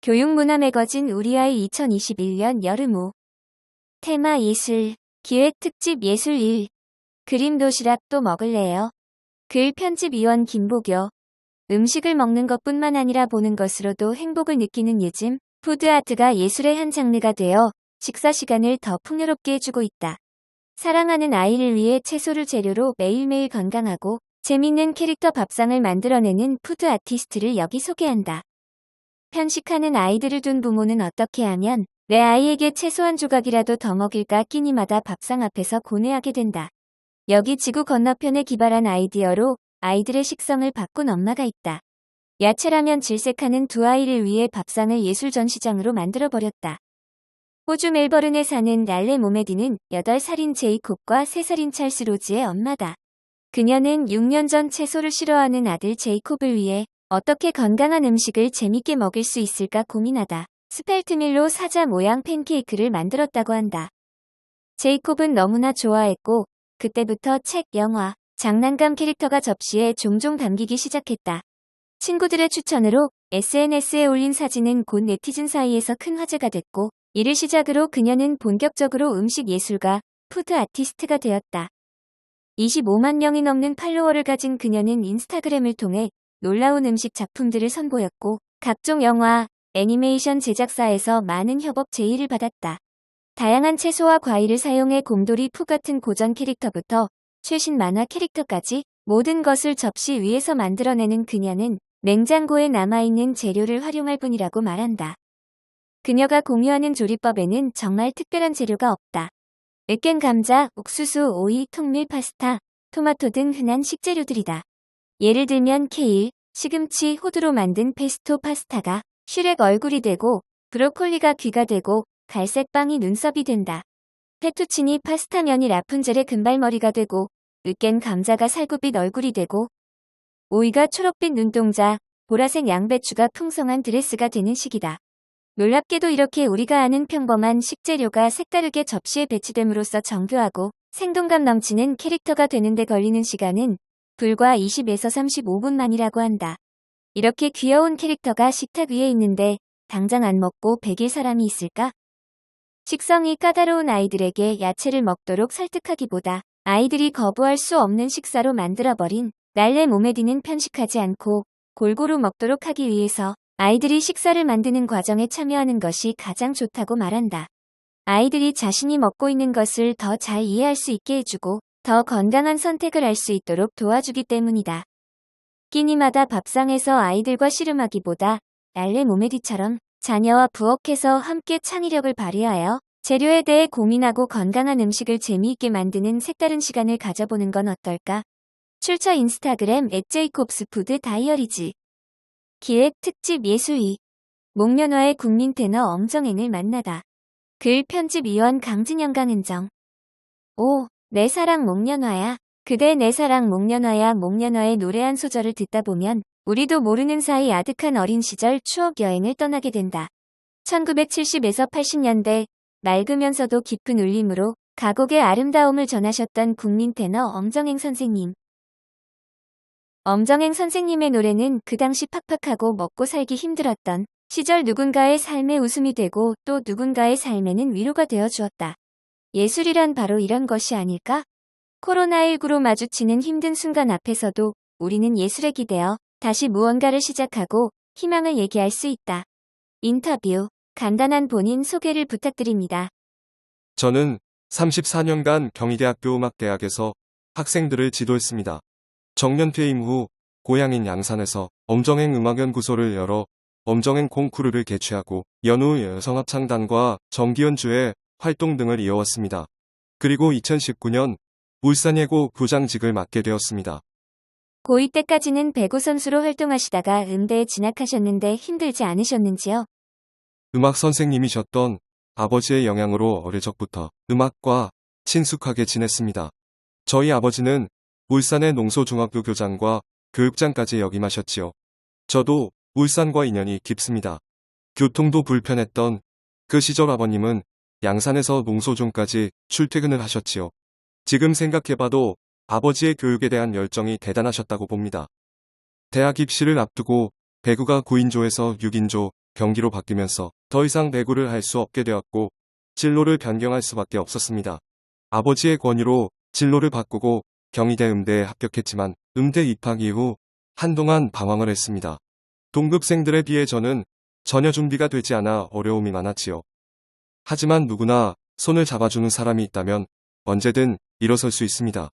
교육문화 매거진 우리아이 2021년 여름호 테마 예술 기획 특집 예술 1 그림 도시락 또 먹을래요? 글 편집위원 김보교 음식을 먹는 것뿐만 아니라 보는 것으로도 행복을 느끼는 요즘 푸드아트가 예술의 한 장르가 되어 식사 시간을 더 풍요롭게 해주고 있다. 사랑하는 아이를 위해 채소를 재료로 매일매일 건강하고 재밌는 캐릭터 밥상을 만들어내는 푸드 아티스트를 여기 소개한다. 편식하는 아이들을 둔 부모는 어떻게 하면 내 아이에게 채소 한 조각이라도 더 먹일까 끼니마다 밥상 앞에서 고뇌하게 된다. 여기 지구 건너편에 기발한 아이디어로 아이들의 식성을 바꾼 엄마가 있다. 야채라면 질색하는 두 아이를 위해 밥상을 예술 전시장으로 만들어버렸다. 호주 멜버른에 사는 랄레 모메디는 8살인 제이콥과 3살인 찰스 로즈의 엄마다. 그녀는 6년 전 채소를 싫어하는 아들 제이콥을 위해 어떻게 건강한 음식을 재밌게 먹일 수 있을까 고민하다 스펠트밀로 사자 모양 팬케이크를 만들었다고 한다. 제이콥은 너무나 좋아했고 그때부터 책, 영화, 장난감 캐릭터가 접시에 종종 담기기 시작했다. 친구들의 추천으로 SNS에 올린 사진은 곧 네티즌 사이에서 큰 화제가 됐고 이를 시작으로 그녀는 본격적으로 음식 예술가, 푸드 아티스트가 되었다. 25만 명이 넘는 팔로워를 가진 그녀는 인스타그램을 통해 놀라운 음식 작품들을 선보였고 각종 영화, 애니메이션 제작사에서 많은 협업 제의를 받았다. 다양한 채소와 과일을 사용해 곰돌이 푸 같은 고전 캐릭터부터 최신 만화 캐릭터까지 모든 것을 접시 위에서 만들어내는 그녀는 냉장고에 남아있는 재료를 활용할 뿐이라고 말한다. 그녀가 공유하는 조리법에는 정말 특별한 재료가 없다. 으깬 감자, 옥수수, 오이, 통밀, 파스타, 토마토 등 흔한 식재료들이다. 예를 들면 케일, 시금치, 호두로 만든 페스토 파스타가 슈렉 얼굴이 되고 브로콜리가 귀가 되고 갈색 빵이 눈썹이 된다. 페투치니 파스타면이 라푼젤의 금발머리가 되고 으깬 감자가 살구빛 얼굴이 되고 오이가 초록빛 눈동자, 보라색 양배추가 풍성한 드레스가 되는 식이다. 놀랍게도 이렇게 우리가 아는 평범한 식재료가 색다르게 접시에 배치됨으로써 정교하고 생동감 넘치는 캐릭터가 되는데 걸리는 시간은 불과 20에서 35분만이라고 한다. 이렇게 귀여운 캐릭터가 식탁 위에 있는데 당장 안 먹고 배길 사람이 있을까? 식성이 까다로운 아이들에게 야채를 먹도록 설득하기보다 아이들이 거부할 수 없는 식사로 만들어버린 랄레 모메디는 편식하지 않고 골고루 먹도록 하기 위해서 아이들이 식사를 만드는 과정에 참여하는 것이 가장 좋다고 말한다. 아이들이 자신이 먹고 있는 것을 더 잘 이해할 수 있게 해주고 더 건강한 선택을 할 수 있도록 도와주기 때문이다. 끼니마다 밥상에서 아이들과 씨름하기보다 랄레 모메디처럼 자녀와 부엌에서 함께 창의력을 발휘하여 재료에 대해 고민하고 건강한 음식을 재미있게 만드는 색다른 시간을 가져보는 건 어떨까? 출처 인스타그램 @제이콥스푸드 다이어리즈 기획 특집 예술 2 목련화의 국민 테너 엄정행을 만나다. 글 편집위원 강진영 강은정 오, 내 사랑 목련화야. 그대 내 사랑 목련화야. 목련화의 노래 한 소절을 듣다 보면 우리도 모르는 사이 아득한 어린 시절 추억 여행을 떠나게 된다. 1970에서 80년대 맑으면서도 깊은 울림으로 가곡의 아름다움을 전하셨던 국민 테너 엄정행 선생님. 엄정행 선생님의 노래는 그 당시 팍팍하고 먹고 살기 힘들었던 시절 누군가의 삶에 웃음이 되고 또 누군가의 삶에는 위로가 되어 주었다. 예술이란 바로 이런 것이 아닐까? 코로나19로 마주치는 힘든 순간 앞에서도 우리는 예술에 기대어 다시 무언가를 시작하고 희망을 얘기할 수 있다. 인터뷰, 간단한 본인 소개를 부탁드립니다. 저는 34년간 경희대학교 음악대학에서 학생들을 지도했습니다. 정년 퇴임 후 고향인 양산에서 엄정행 음악연구소를 열어 엄정행 콩쿠르를 개최하고 연후 여성합창단과 정기연주회 활동 등을 이어왔습니다. 그리고 2019년 울산예고 부장직을 맡게 되었습니다. 고2 때까지는 배구 선수로 활동하시다가 음대에 진학하셨는데 힘들지 않으셨는지요? 음악 선생님이셨던 아버지의 영향으로 어릴 적부터 음악과 친숙하게 지냈습니다. 저희 아버지는 울산의 농소중학교 교장과 교육장까지 역임하셨지요. 저도 울산과 인연이 깊습니다. 교통도 불편했던 그 시절 아버님은 양산에서 농소중까지 출퇴근을 하셨지요. 지금 생각해봐도 아버지의 교육에 대한 열정이 대단하셨다고 봅니다. 대학 입시를 앞두고 배구가 9인조에서 6인조, 경기로 바뀌면서 더 이상 배구를 할 수 없게 되었고 진로를 변경할 수밖에 없었습니다. 아버지의 권유로 진로를 바꾸고 경희대 음대에 합격했지만 음대 입학 이후 한동안 방황을 했습니다. 동급생들에 비해 저는 전혀 준비가 되지 않아 어려움이 많았지요. 하지만 누구나 손을 잡아주는 사람이 있다면 언제든 일어설 수 있습니다.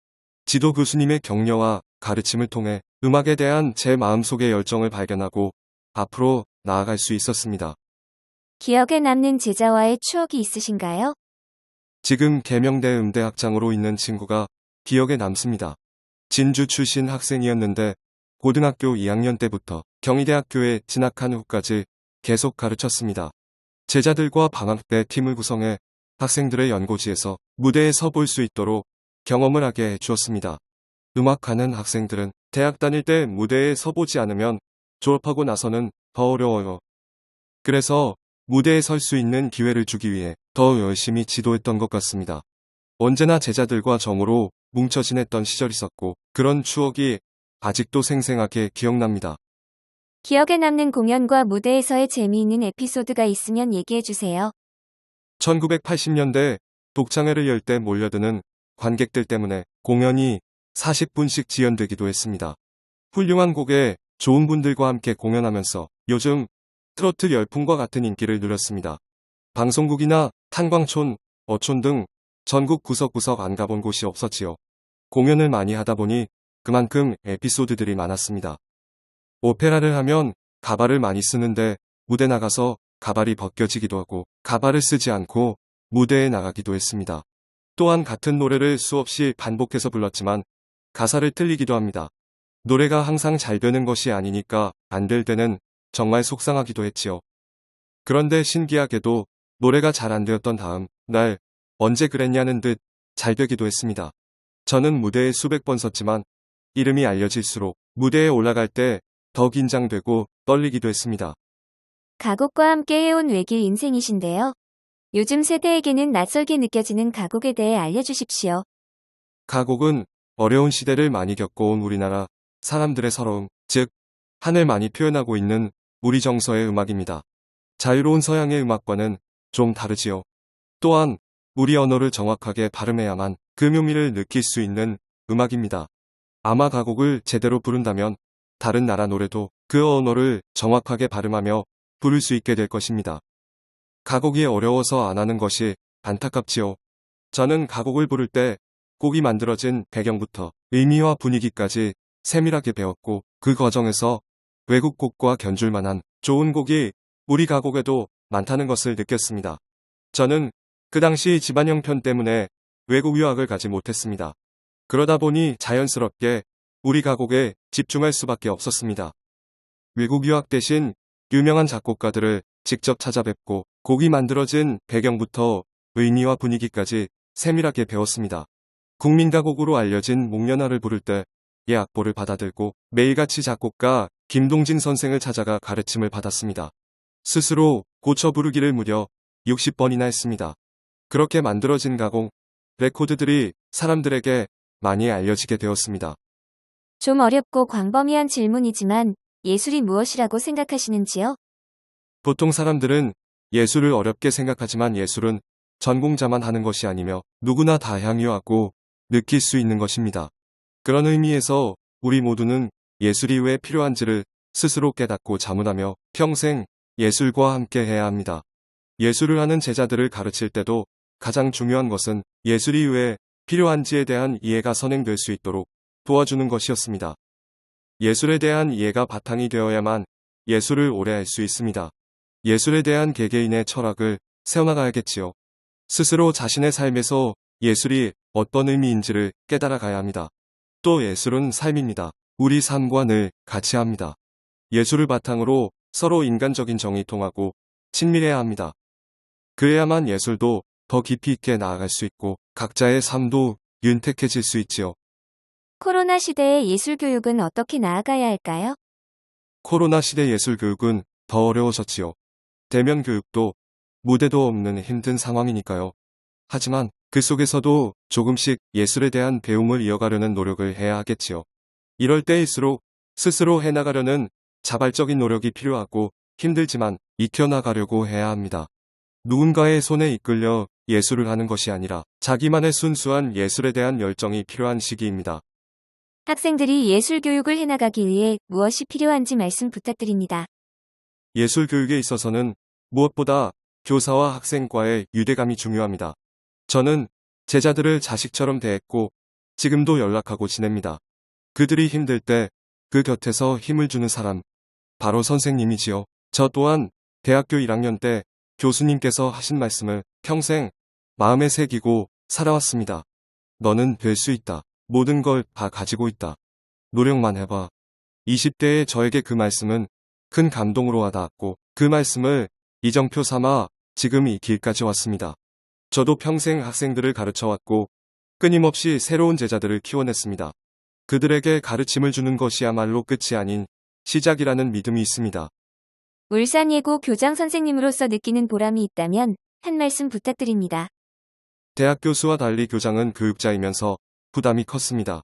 지도 교수님의 격려와 가르침을 통해 음악에 대한 제 마음속의 열정을 발견하고 앞으로 나아갈 수 있었습니다. 기억에 남는 제자와의 추억이 있으신가요? 지금 계명대 음대 학장으로 있는 친구가 기억에 남습니다. 진주 출신 학생이었는데 고등학교 2학년 때부터 경희대학교에 진학한 후까지 계속 가르쳤습니다. 제자들과 방학 때 팀을 구성해 학생들의 연고지에서 무대에 서 볼 수 있도록 경험을 하게 해주었습니다. 음악하는 학생들은 대학 다닐 때 무대에 서보지 않으면 졸업하고 나서는 더 어려워요. 그래서 무대에 설 수 있는 기회를 주기 위해 더 열심히 지도했던 것 같습니다. 언제나 제자들과 정으로 뭉쳐 지냈던 시절이 있었고 그런 추억이 아직도 생생하게 기억납니다. 기억에 남는 공연과 무대에서의 재미있는 에피소드가 있으면 얘기해주세요. 1980년대 독창회를 열 때 몰려드는 관객들 때문에 공연이 40분씩 지연되기도 했습니다. 훌륭한 곡에 좋은 분들과 함께 공연하면서 요즘 트로트 열풍과 같은 인기를 누렸습니다. 방송국이나 탄광촌, 어촌 등 전국 구석구석 안 가본 곳이 없었지요. 공연을 많이 하다 보니 그만큼 에피소드들이 많았습니다. 오페라를 하면 가발을 많이 쓰는데 무대 나가서 가발이 벗겨지기도 하고 가발을 쓰지 않고 무대에 나가기도 했습니다. 또한 같은 노래를 수없이 반복해서 불렀지만 가사를 틀리기도 합니다. 노래가 항상 잘 되는 것이 아니니까 안 될 때는 정말 속상하기도 했지요. 그런데 신기하게도 노래가 잘 안 되었던 다음 날 언제 그랬냐는 듯 잘 되기도 했습니다. 저는 무대에 수백 번 섰지만 이름이 알려질수록 무대에 올라갈 때 더 긴장되고 떨리기도 했습니다. 가곡과 함께 해온 외길 인생이신데요. 요즘 세대에게는 낯설게 느껴지는 가곡에 대해 알려주십시오. 가곡은 어려운 시대를 많이 겪어온 우리나라 사람들의 서러움, 즉 한을 많이 표현하고 있는 우리 정서의 음악입니다. 자유로운 서양의 음악과는 좀 다르지요. 또한 우리 언어를 정확하게 발음해야만 그 묘미를 느낄 수 있는 음악입니다. 아마 가곡을 제대로 부른다면 다른 나라 노래도 그 언어를 정확하게 발음하며 부를 수 있게 될 것입니다. 가곡이 어려워서 안 하는 것이 안타깝지요. 저는 가곡을 부를 때 곡이 만들어진 배경부터 의미와 분위기까지 세밀하게 배웠고 그 과정에서 외국 곡과 견줄 만한 좋은 곡이 우리 가곡에도 많다는 것을 느꼈습니다. 저는 그 당시 집안 형편 때문에 외국 유학을 가지 못했습니다. 그러다 보니 자연스럽게 우리 가곡에 집중할 수밖에 없었습니다. 외국 유학 대신 유명한 작곡가들을 직접 찾아뵙고 곡이 만들어진 배경부터 의미와 분위기까지 세밀하게 배웠습니다. 국민가곡으로 알려진 목련화를 부를 때 이 악보를 받아들고 매일같이 작곡가 김동진 선생을 찾아가 가르침을 받았습니다. 스스로 고쳐 부르기를 무려 60번이나 했습니다. 그렇게 만들어진 가곡, 레코드들이 사람들에게 많이 알려지게 되었습니다. 좀 어렵고 광범위한 질문이지만 예술이 무엇이라고 생각하시는지요? 보통 사람들은 예술을 어렵게 생각하지만 예술은 전공자만 하는 것이 아니며 누구나 다 향유하고 느낄 수 있는 것입니다. 그런 의미에서 우리 모두는 예술이 왜 필요한지를 스스로 깨닫고 자문하며 평생 예술과 함께 해야 합니다. 예술을 하는 제자들을 가르칠 때도 가장 중요한 것은 예술이 왜 필요한지에 대한 이해가 선행될 수 있도록 도와주는 것이었습니다. 예술에 대한 이해가 바탕이 되어야만 예술을 오래 할 수 있습니다. 예술에 대한 개개인의 철학을 세워나가야겠지요. 스스로 자신의 삶에서 예술이 어떤 의미인지를 깨달아 가야 합니다. 또 예술은 삶입니다. 우리 삶과 늘 같이 합니다. 예술을 바탕으로 서로 인간적인 정이 통하고 친밀해야 합니다. 그래야만 예술도 더 깊이 있게 나아갈 수 있고 각자의 삶도 윤택해질 수 있지요. 코로나 시대의 예술 교육은 어떻게 나아가야 할까요? 코로나 시대 예술 교육은 더 어려워졌지요. 대면 교육도 무대도 없는 힘든 상황이니까요. 하지만 그 속에서도 조금씩 예술에 대한 배움을 이어가려는 노력을 해야 하겠지요. 이럴 때일수록 스스로 해나가려는 자발적인 노력이 필요하고 힘들지만 익혀나가려고 해야 합니다. 누군가의 손에 이끌려 예술을 하는 것이 아니라 자기만의 순수한 예술에 대한 열정이 필요한 시기입니다. 학생들이 예술 교육을 해나가기 위해 무엇이 필요한지 말씀 부탁드립니다. 예술 교육에 있어서는 무엇보다 교사와 학생과의 유대감이 중요합니다. 저는 제자들을 자식처럼 대했고 지금도 연락하고 지냅니다. 그들이 힘들 때 그 곁에서 힘을 주는 사람, 바로 선생님이지요. 저 또한 대학교 1학년 때 교수님께서 하신 말씀을 평생 마음에 새기고 살아왔습니다. 너는 될 수 있다. 모든 걸 다 가지고 있다. 노력만 해봐. 20대의 저에게 그 말씀은 큰 감동으로 와닿았고 그 말씀을 이정표 삼아 지금 이 길까지 왔습니다. 저도 평생 학생들을 가르쳐왔고 끊임없이 새로운 제자들을 키워냈습니다. 그들에게 가르침을 주는 것이야말로 끝이 아닌 시작이라는 믿음이 있습니다. 울산예고 교장 선생님으로서 느끼는 보람이 있다면 한 말씀 부탁드립니다. 대학 교수와 달리 교장은 교육자이면서 부담이 컸습니다.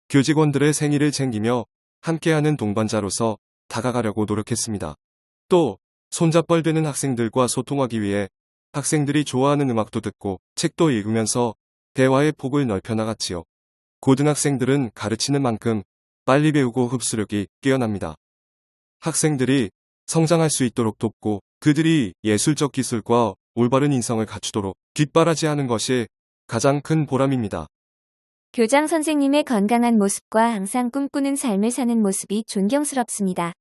교직원들의 생일을 챙기며 함께하는 동반자로서 다가가려고 노력했습니다. 또 손잡벌되는 학생들과 소통하기 위해 학생들이 좋아하는 음악도 듣고 책도 읽으면서 대화의 폭을 넓혀나갔지요. 고등학생들은 가르치는 만큼 빨리 배우고 흡수력이 뛰어납니다. 학생들이 성장할 수 있도록 돕고 그들이 예술적 기술과 올바른 인성을 갖추도록 뒷바라지하는 것이 가장 큰 보람입니다. 교장 선생님의 건강한 모습과 항상 꿈꾸는 삶을 사는 모습이 존경스럽습니다.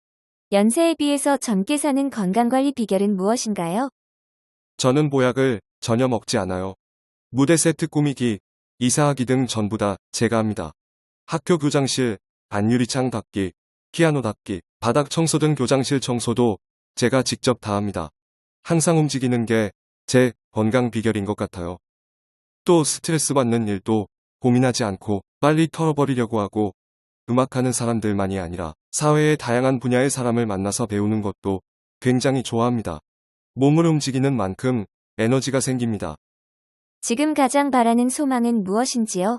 연세에 비해서 젊게 사는 건강관리 비결은 무엇인가요? 저는 보약을 전혀 먹지 않아요. 무대 세트 꾸미기, 이사하기 등 전부 다 제가 합니다. 학교 교장실, 안유리창 닦기, 피아노 닦기, 바닥 청소 등 교장실 청소도 제가 직접 다 합니다. 항상 움직이는 게 제 건강 비결인 것 같아요. 또 스트레스 받는 일도 고민하지 않고 빨리 털어버리려고 하고 음악하는 사람들만이 아니라 사회의 다양한 분야의 사람을 만나서 배우는 것도 굉장히 좋아합니다. 몸을 움직이는 만큼 에너지가 생깁니다. 지금 가장 바라는 소망은 무엇인지요?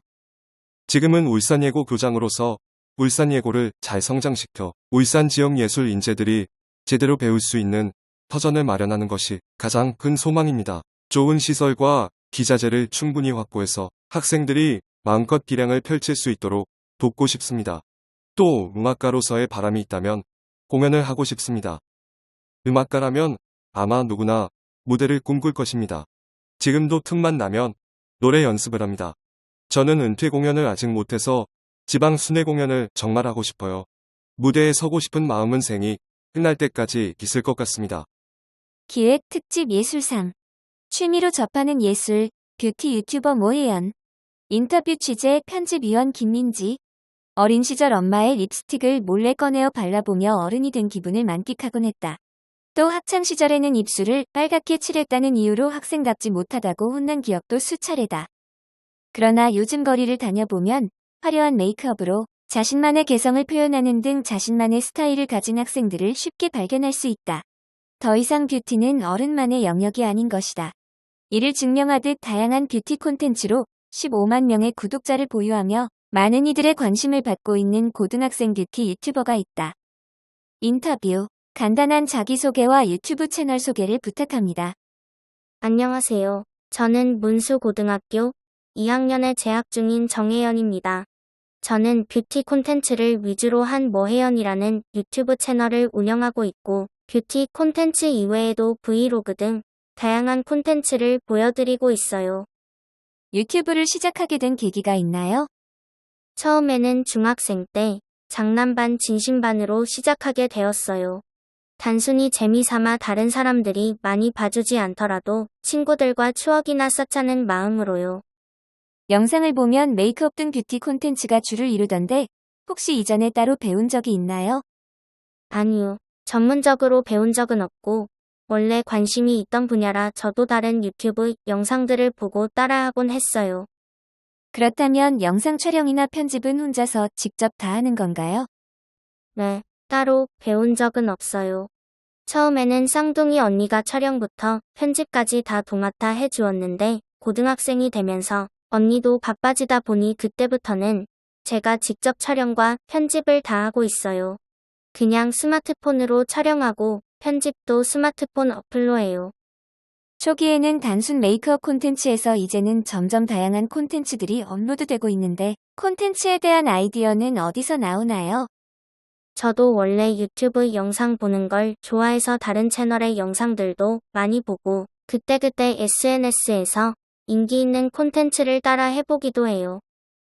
지금은 울산예고 교장으로서 울산예고를 잘 성장시켜 울산 지역 예술 인재들이 제대로 배울 수 있는 터전을 마련하는 것이 가장 큰 소망입니다. 좋은 시설과 기자재를 충분히 확보해서 학생들이 마음껏 기량을 펼칠 수 있도록 돕고 싶습니다. 또 음악가로서의 바람이 있다면 공연을 하고 싶습니다. 음악가라면 아마 누구나 무대를 꿈꿀 것입니다. 지금도 틈만 나면 노래 연습을 합니다. 저는 은퇴 공연을 아직 못해서 지방 순회 공연을 정말 하고 싶어요. 무대에 서고 싶은 마음은 생이 끝날 때까지 있을 것 같습니다. 기획 특집 예술상. 취미로 접하는 예술, 뷰티 유튜버 모혜연. 인터뷰 취재 편집위원 김민지. 어린 시절 엄마의 립스틱을 몰래 꺼내어 발라보며 어른이 된 기분을 만끽하곤 했다. 또 학창시절에는 입술을 빨갛게 칠했다는 이유로 학생답지 못하다고 혼난 기억도 수차례다. 그러나 요즘 거리를 다녀보면 화려한 메이크업으로 자신만의 개성을 표현하는 등 자신만의 스타일을 가진 학생들을 쉽게 발견할 수 있다. 더 이상 뷰티는 어른만의 영역이 아닌 것이다. 이를 증명하듯 다양한 뷰티 콘텐츠로 15만 명의 구독자를 보유하며 많은 이들의 관심을 받고 있는 고등학생 뷰티 유튜버가 있다. 인터뷰. 간단한 자기소개와 유튜브 채널 소개를 부탁합니다. 안녕하세요. 저는 문수고등학교 2학년에 재학 중인 정혜연입니다. 저는 뷰티 콘텐츠를 위주로 한 모혜연이라는 유튜브 채널을 운영하고 있고 뷰티 콘텐츠 이외에도 브이로그 등 다양한 콘텐츠를 보여드리고 있어요. 유튜브를 시작하게 된 계기가 있나요? 처음에는 중학생 때 장난반 진심반으로 시작하게 되었어요. 단순히 재미삼아 다른 사람들이 많이 봐주지 않더라도 친구들과 추억이나 쌓자는 마음으로요. 영상을 보면 메이크업 등 뷰티 콘텐츠가 주를 이루던데 혹시 이전에 따로 배운 적이 있나요? 아니요. 전문적으로 배운 적은 없고 원래 관심이 있던 분야라 저도 다른 유튜브 영상들을 보고 따라하곤 했어요. 그렇다면 영상 촬영이나 편집은 혼자서 직접 다 하는 건가요? 네, 따로 배운 적은 없어요. 처음에는 쌍둥이 언니가 촬영부터 편집까지 다 도맡아 해주었는데 고등학생이 되면서 언니도 바빠지다 보니 그때부터는 제가 직접 촬영과 편집을 다 하고 있어요. 그냥 스마트폰으로 촬영하고 편집도 스마트폰 어플로 해요. 초기에는 단순 메이크업 콘텐츠에서 이제는 점점 다양한 콘텐츠들이 업로드되고 있는데 콘텐츠에 대한 아이디어는 어디서 나오나요? 저도 원래 유튜브 영상 보는 걸 좋아해서 다른 채널의 영상들도 많이 보고 그때그때 SNS에서 인기 있는 콘텐츠를 따라 해보기도 해요.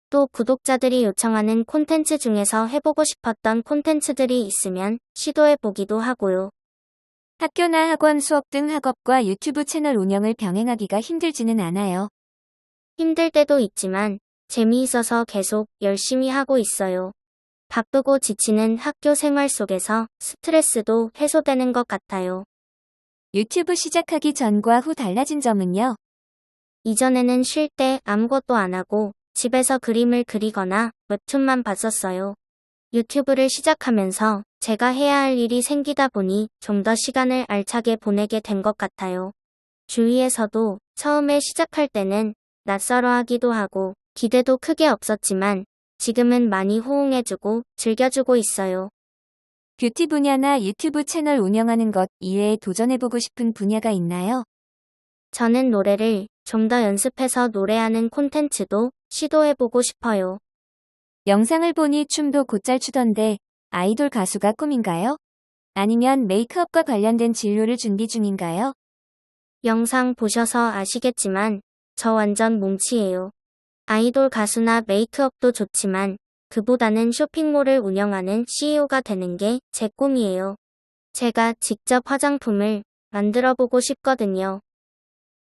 또 구독자들이 요청하는 콘텐츠 중에서 해보고 싶었던 콘텐츠들이 있으면 시도해보기도 하고요. 학교나 학원 수업 등 학업과 유튜브 채널 운영을 병행하기가 힘들지는 않아요. 힘들 때도 있지만 재미있어서 계속 열심히 하고 있어요. 바쁘고 지치는 학교 생활 속에서 스트레스도 해소되는 것 같아요. 유튜브 시작하기 전과 후 달라진 점은요? 이전에는 쉴 때 아무것도 안 하고 집에서 그림을 그리거나 웹툰만 봤었어요. 유튜브를 시작하면서 제가 해야 할 일이 생기다 보니 좀 더 시간을 알차게 보내게 된 것 같아요. 주위에서도 처음에 시작할 때는 낯설어 하기도 하고 기대도 크게 없었지만 지금은 많이 호응해주고 즐겨주고 있어요. 뷰티 분야나 유튜브 채널 운영하는 것 이외에 도전해보고 싶은 분야가 있나요? 저는 노래를 좀 더 연습해서 노래하는 콘텐츠도 시도해보고 싶어요. 영상을 보니 춤도 곧잘 추던데 아이돌 가수가 꿈인가요? 아니면 메이크업과 관련된 진로를 준비 중인가요? 영상 보셔서 아시겠지만 저 완전 몸치예요. 아이돌 가수나 메이크업도 좋지만 그보다는 쇼핑몰을 운영하는 CEO가 되는 게 제 꿈이에요. 제가 직접 화장품을 만들어보고 싶거든요.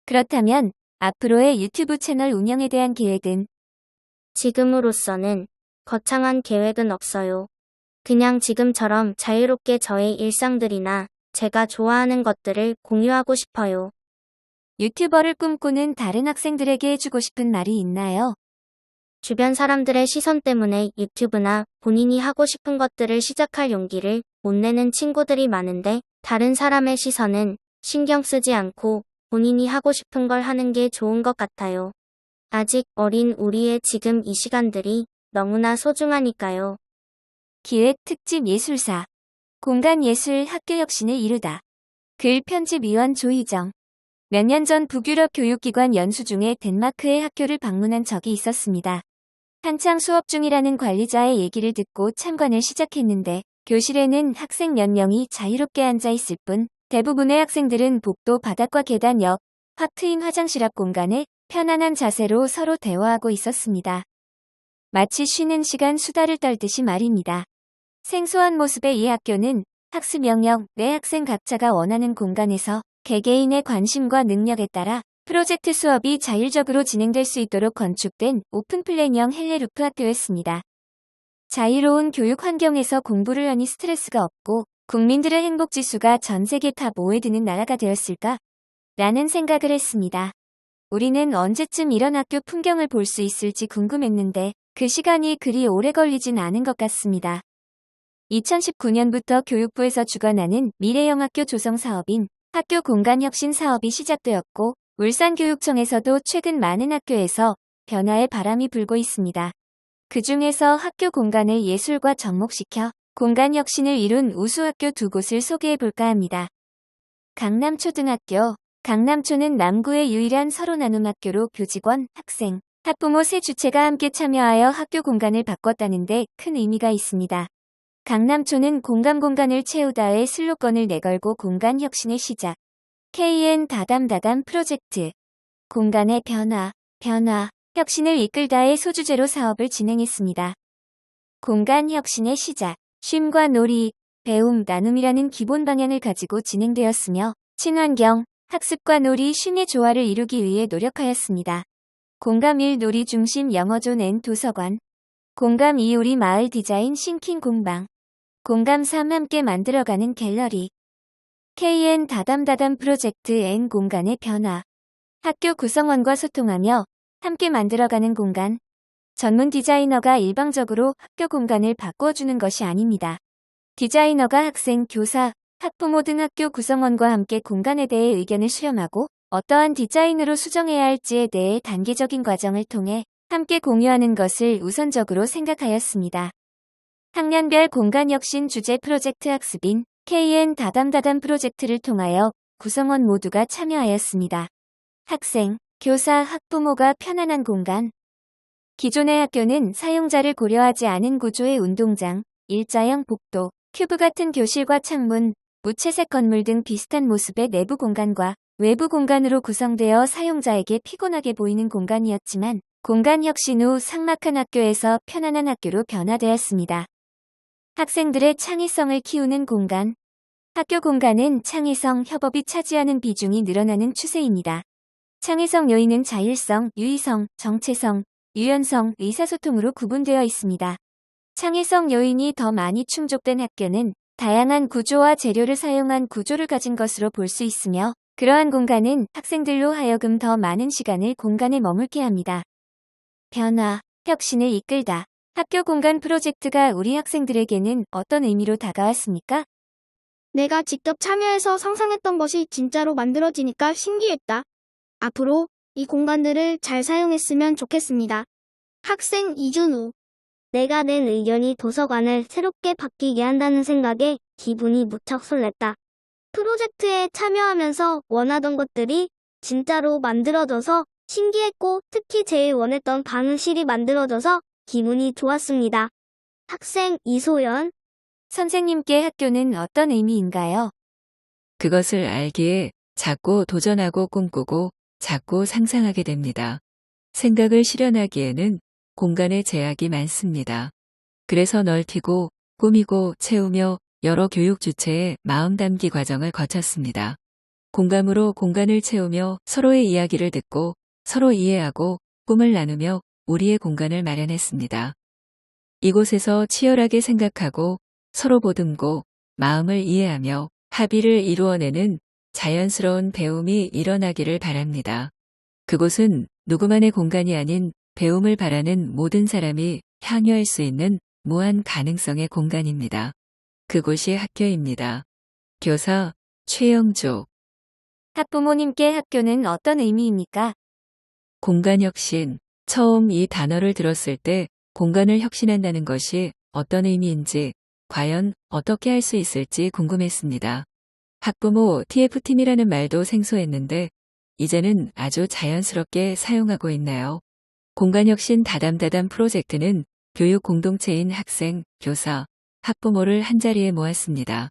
그렇다면 앞으로의 유튜브 채널 운영에 대한 계획은? 지금으로서는 거창한 계획은 없어요. 그냥 지금처럼 자유롭게 저의 일상들이나 제가 좋아하는 것들을 공유하고 싶어요. 유튜버를 꿈꾸는 다른 학생들에게 해주고 싶은 말이 있나요? 주변 사람들의 시선 때문에 유튜브나 본인이 하고 싶은 것들을 시작할 용기를 못 내는 친구들이 많은데 다른 사람의 시선은 신경 쓰지 않고 본인이 하고 싶은 걸 하는 게 좋은 것 같아요. 아직 어린 우리의 지금 이 시간들이 너무나 소중하니까요. 기획 특집 예술사. 공간예술 학교 혁신을 이루다. 글 편집위원 조희정. 몇 년 전 북유럽 교육기관 연수 중에 덴마크의 학교를 방문한 적이 있었습니다. 한창 수업 중이라는 관리자의 얘기를 듣고 참관을 시작했는데 교실에는 학생 몇 명이 자유롭게 앉아 있을 뿐 대부분의 학생들은 복도 바닥과 계단 옆 확 트인 화장실 앞 공간에 편안한 자세로 서로 대화하고 있었습니다. 마치 쉬는 시간 수다를 떨듯이 말입니다. 생소한 모습의 이 학교는 학습 영역 내 학생 각자가 원하는 공간에서 개개인의 관심과 능력에 따라 프로젝트 수업이 자율적으로 진행될 수 있도록 건축된 오픈 플랜형 헬레루프 학교였습니다. 자유로운 교육 환경에서 공부를 하니 스트레스가 없고 국민들의 행복 지수가 전 세계 탑 5에 드는 나라가 되었을까? 라는 생각을 했습니다. 우리는 언제쯤 이런 학교 풍경을 볼 수 있을지 궁금했는데 그 시간이 그리 오래 걸리진 않은 것 같습니다. 2019년부터 교육부에서 주관하는 미래영학교 조성 사업인 학교 공간 혁신 사업이 시작되었고 울산교육청에서도 최근 많은 학교에서 변화의 바람이 불고 있습니다. 그 중에서 학교 공간을 예술과 접목시켜 공간 혁신을 이룬 우수학교 두 곳을 소개해볼까 합니다. 강남초등학교. 강남초는 남구의 유일한 서로 나눔 학교로 교직원, 학생, 학부모 세 주체가 함께 참여하여 학교 공간을 바꿨다는 데 큰 의미가 있습니다. 강남초는 공간을 채우다의 슬로건을 내걸고 공간 혁신의 시작. KN 다담다담 프로젝트. 공간의 변화, 혁신을 이끌다의 소주제로 사업을 진행했습니다. 공간 혁신의 시작. 쉼과 놀이, 배움, 나눔이라는 기본 방향을 가지고 진행되었으며 친환경, 학습과 놀이, 쉼의 조화를 이루기 위해 노력하였습니다. 공감 1 놀이 중심 영어존 N 도서관. 공감 2 우리 마을 디자인 싱킹 공방. 공감 3 함께 만들어가는 갤러리. KN 다담다담 프로젝트 N 공간의 변화. 학교 구성원과 소통하며 함께 만들어가는 공간. 전문 디자이너가 일방적으로 학교 공간을 바꾸어주는 것이 아닙니다. 디자이너가 학생, 교사, 학부모 등 학교 구성원과 함께 공간에 대해 의견을 수렴하고 어떠한 디자인으로 수정해야 할지에 대해 단계적인 과정을 통해 함께 공유하는 것을 우선적으로 생각하였습니다. 학년별 공간 혁신 주제 프로젝트 학습인 KN 다담다담 프로젝트를 통하여 구성원 모두가 참여하였습니다. 학생, 교사, 학부모가 편안한 공간. 기존의 학교는 사용자를 고려하지 않은 구조의 운동장, 일자형 복도, 큐브 같은 교실과 창문, 무채색 건물 등 비슷한 모습의 내부 공간과 외부 공간으로 구성되어 사용자에게 피곤하게 보이는 공간이었지만 공간 혁신 후 삭막한 학교에서 편안한 학교로 변화되었습니다. 학생들의 창의성을 키우는 공간. 학교 공간은 창의성, 협업이 차지하는 비중이 늘어나는 추세입니다. 창의성 요인은 자율성, 유의성, 정체성, 유연성, 의사소통으로 구분되어 있습니다. 창의성 요인이 더 많이 충족된 학교는 다양한 구조와 재료를 사용한 구조를 가진 것으로 볼 수 있으며 그러한 공간은 학생들로 하여금 더 많은 시간을 공간에 머물게 합니다. 변화, 혁신을 이끌다. 학교 공간 프로젝트가 우리 학생들에게는 어떤 의미로 다가왔습니까? 내가 직접 참여해서 상상했던 것이 진짜로 만들어지니까 신기했다. 앞으로 이 공간들을 잘 사용했으면 좋겠습니다. 학생 이준우. 내가 낸 의견이 도서관을 새롭게 바뀌게 한다는 생각에 기분이 무척 설렜다. 프로젝트에 참여하면서 원하던 것들이 진짜로 만들어져서 신기했고 특히 제일 원했던 방음실이 만들어져서 기분이 좋았습니다. 학생 이소연. 선생님께 학교는 어떤 의미인가요? 그것을 알기에 자꾸 도전하고 꿈꾸고 자꾸 상상하게 됩니다. 생각을 실현하기에는 공간의 제약이 많습니다. 그래서 넓히고 꾸미고 채우며 여러 교육 주체의 마음 담기 과정을 거쳤습니다. 공감으로 공간을 채우며 서로의 이야기를 듣고 서로 이해하고 꿈을 나누며 우리의 공간을 마련했습니다. 이곳에서 치열하게 생각하고 서로 보듬고 마음을 이해하며 합의를 이루어내는 자연스러운 배움이 일어나기를 바랍니다. 그곳은 누구만의 공간이 아닌 배움을 바라는 모든 사람이 향유할 수 있는 무한 가능성의 공간입니다. 그곳이 학교입니다. 교사 최영조. 학부모님께 학교는 어떤 의미입니까? 공간혁신. 처음 이 단어를 들었을 때 공간을 혁신한다는 것이 어떤 의미인지 과연 어떻게 할 수 있을지 궁금했습니다. 학부모 TF팀이라는 말도 생소했는데 이제는 아주 자연스럽게 사용하고 있나요? 공간혁신 다담다담 프로젝트는 교육 공동체인 학생, 교사, 학부모를 한자리에 모았습니다.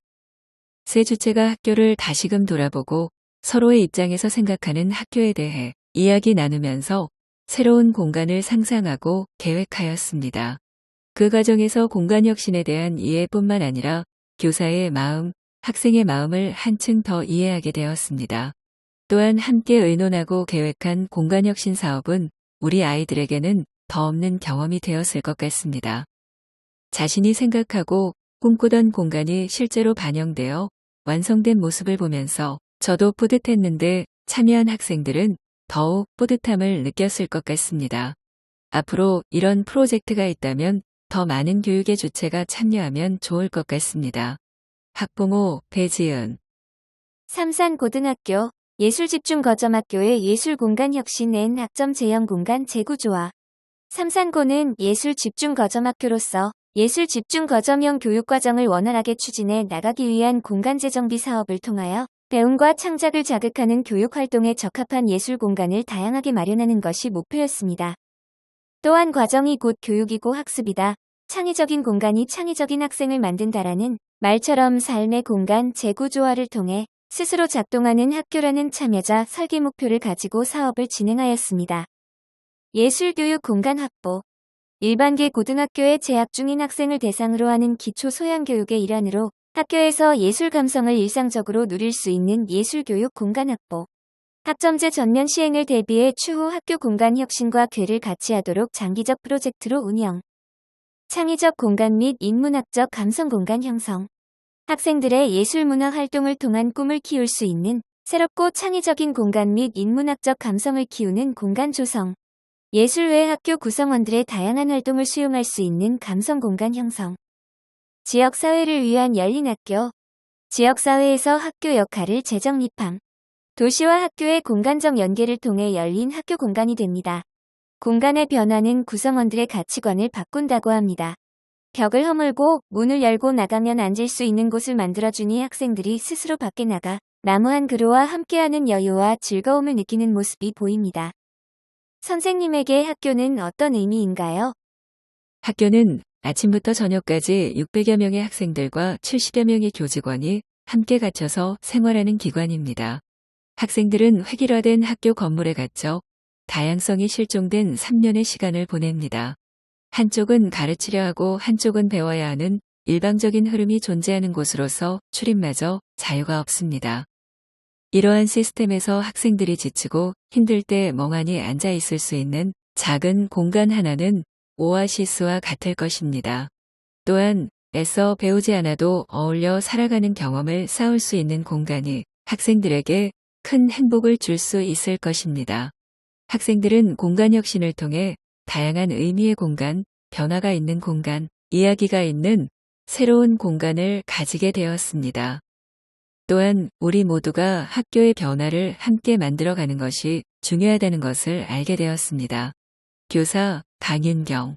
세 주체가 학교를 다시금 돌아보고 서로의 입장에서 생각하는 학교에 대해 이야기 나누면서 새로운 공간을 상상하고 계획하였습니다. 그 과정에서 공간혁신에 대한 이해뿐만 아니라 교사의 마음, 학생의 마음을 한층 더 이해하게 되었습니다. 또한 함께 의논하고 계획한 공간혁신 사업은 우리 아이들에게는 더 없는 경험이 되었을 것 같습니다. 자신이 생각하고 꿈꾸던 공간이 실제로 반영되어 완성된 모습을 보면서 저도 뿌듯했는데 참여한 학생들은 더욱 뿌듯함을 느꼈을 것 같습니다. 앞으로 이런 프로젝트가 있다면 더 많은 교육의 주체가 참여하면 좋을 것 같습니다. 학부모 배지은. 삼산고등학교 예술집중거점학교의 예술공간혁신 N 학점 재현공간 재구조화. 삼산고는 예술집중거점학교로서 예술집중거점형 교육과정을 원활하게 추진해 나가기 위한 공간 재정비 사업을 통하여 배움과 창작을 자극하는 교육활동에 적합한 예술공간을 다양하게 마련하는 것이 목표였습니다. 또한 과정이 곧 교육이고 학습이다. 창의적인 공간이 창의적인 학생을 만든다라는 말처럼 삶의 공간 재구조화를 통해 스스로 작동하는 학교라는 참여자 설계 목표를 가지고 사업을 진행하였습니다. 예술교육 공간 확보. 일반계 고등학교에 재학 중인 학생을 대상으로 하는 기초 소양교육의 일환으로 학교에서 예술 감성을 일상적으로 누릴 수 있는 예술교육 공간 확보. 학점제 전면 시행을 대비해 추후 학교 공간 혁신과 궤를 같이 하도록 장기적 프로젝트로 운영. 창의적 공간 및 인문학적 감성 공간 형성. 학생들의 예술문화 활동을 통한 꿈을 키울 수 있는 새롭고 창의적인 공간 및 인문학적 감성을 키우는 공간 조성. 예술 외 학교 구성원들의 다양한 활동을 수용할 수 있는 감성 공간 형성. 지역사회를 위한 열린 학교. 지역사회에서 학교 역할을 재정립함. 도시와 학교의 공간적 연계를 통해 열린 학교 공간이 됩니다. 공간의 변화는 구성원들의 가치관을 바꾼다고 합니다. 벽을 허물고 문을 열고 나가면 앉을 수 있는 곳을 만들어주니 학생들이 스스로 밖에 나가 나무한 그루와 함께하는 여유와 즐거움을 느끼는 모습이 보입니다. 선생님에게 학교는 어떤 의미인가요? 학교는 아침부터 저녁까지 600여 명의 학생들과 70여 명의 교직원이 함께 갇혀서 생활하는 기관입니다. 학생들은 획일화된 학교 건물에 갇혀 다양성이 실종된 3년의 시간을 보냅니다. 한쪽은 가르치려 하고 한쪽은 배워야 하는 일방적인 흐름이 존재하는 곳으로서 출입마저 자유가 없습니다. 이러한 시스템에서 학생들이 지치고 힘들 때 멍하니 앉아 있을 수 있는 작은 공간 하나는 오아시스와 같을 것입니다. 또한 애써 배우지 않아도 어울려 살아가는 경험을 쌓을 수 있는 공간이 학생들에게 큰 행복을 줄 수 있을 것입니다. 학생들은 공간 혁신을 통해 다양한 의미의 공간, 변화가 있는 공간, 이야기가 있는 새로운 공간을 가지게 되었습니다. 또한 우리 모두가 학교의 변화를 함께 만들어가는 것이 중요하다는 것을 알게 되었습니다. 교사 강윤경.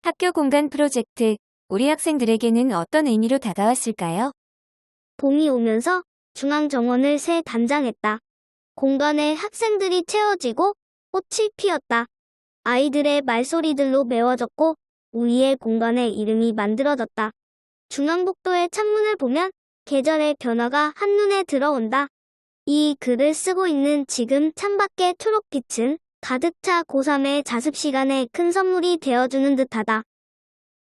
학교 공간 프로젝트, 우리 학생들에게는 어떤 의미로 다가왔을까요? 봄이 오면서 중앙정원을 새 단장했다. 공간에 학생들이 채워지고 꽃이 피었다. 아이들의 말소리들로 메워졌고 우리의 공간에 이름이 만들어졌다. 중앙복도의 창문을 보면 계절의 변화가 한눈에 들어온다. 이 글을 쓰고 있는 지금 창밖의 초록빛은 가득 차 고3의 자습 시간에 큰 선물이 되어주는 듯하다.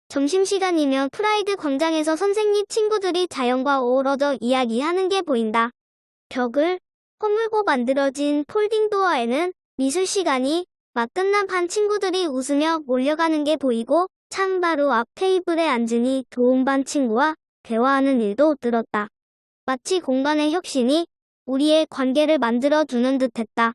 점심시간이면 프라이드 광장에서 선생님 친구들이 자연과 어우러져 이야기하는 게 보인다. 벽을 허물고 만들어진 폴딩 도어에는 미술 시간이 막 끝난 반 친구들이 웃으며 몰려가는 게 보이고 창 바로 앞 테이블에 앉으니 도움 반 친구와 대화하는 일도 늘었다. 마치 공간의 혁신이 우리의 관계를 만들어주는 듯했다.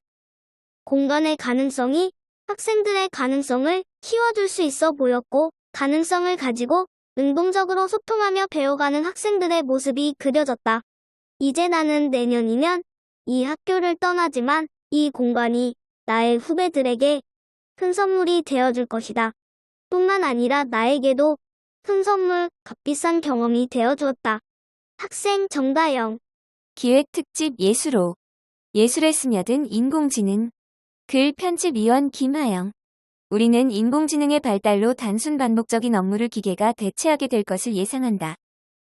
공간의 가능성이 학생들의 가능성을 키워줄 수 있어 보였고 가능성을 가지고 능동적으로 소통하며 배워가는 학생들의 모습이 그려졌다. 이제 나는 내년이면 이 학교를 떠나지만 이 공간이 나의 후배들에게 큰 선물이 되어줄 것이다. 뿐만 아니라 나에게도 큰 선물, 값비싼 경험이 되어주었다. 학생 정다영. 기획 특집 예술호. 예술에 스며든 인공지능. 글 편집위원 김하영. 우리는 인공지능의 발달로 단순 반복적인 업무를 기계가 대체하게 될 것을 예상한다.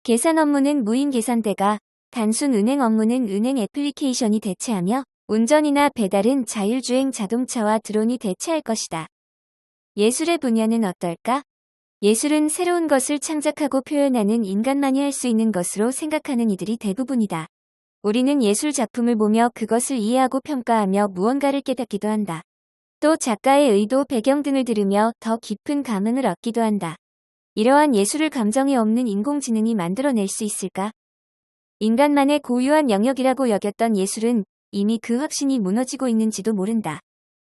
계산 업무는 무인 계산대가, 단순 은행 업무는 은행 애플리케이션이 대체하며 운전이나 배달은 자율주행 자동차와 드론이 대체할 것이다. 예술의 분야는 어떨까? 예술은 새로운 것을 창작하고 표현하는 인간만이 할 수 있는 것으로 생각하는 이들이 대부분이다. 우리는 예술 작품을 보며 그것을 이해하고 평가하며 무언가를 깨닫기도 한다. 또 작가의 의도, 배경 등을 들으며 더 깊은 감흥을 얻기도 한다. 이러한 예술을 감정이 없는 인공지능이 만들어낼 수 있을까? 인간만의 고유한 영역이라고 여겼던 예술은 이미 그 확신이 무너지고 있는지도 모른다.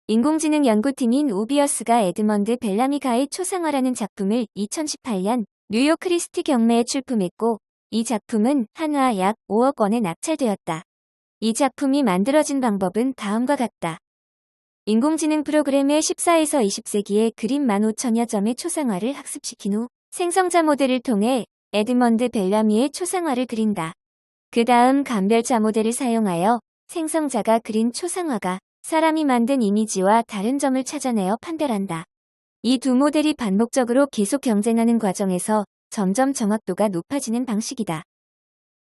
인공지능 연구팀인 오비어스가 에드먼드 벨라미가의 초상화라는 작품을 2018년 뉴욕 크리스티 경매에 출품했고 이 작품은 한화 약 5억 원에 낙찰되었다. 이 작품이 만들어진 방법은 다음과 같다. 인공지능 프로그램의 14에서 20세기의 그림 15,000여 점의 초상화를 학습시킨 후 생성자 모델을 통해 에드먼드 벨라미의 초상화를 그린다. 그 다음 감별자 모델을 사용하여 생성자가 그린 초상화가 사람이 만든 이미지와 다른 점을 찾아내어 판별한다. 이 두 모델이 반복적으로 계속 경쟁하는 과정에서 점점 정확도가 높아지는 방식이다.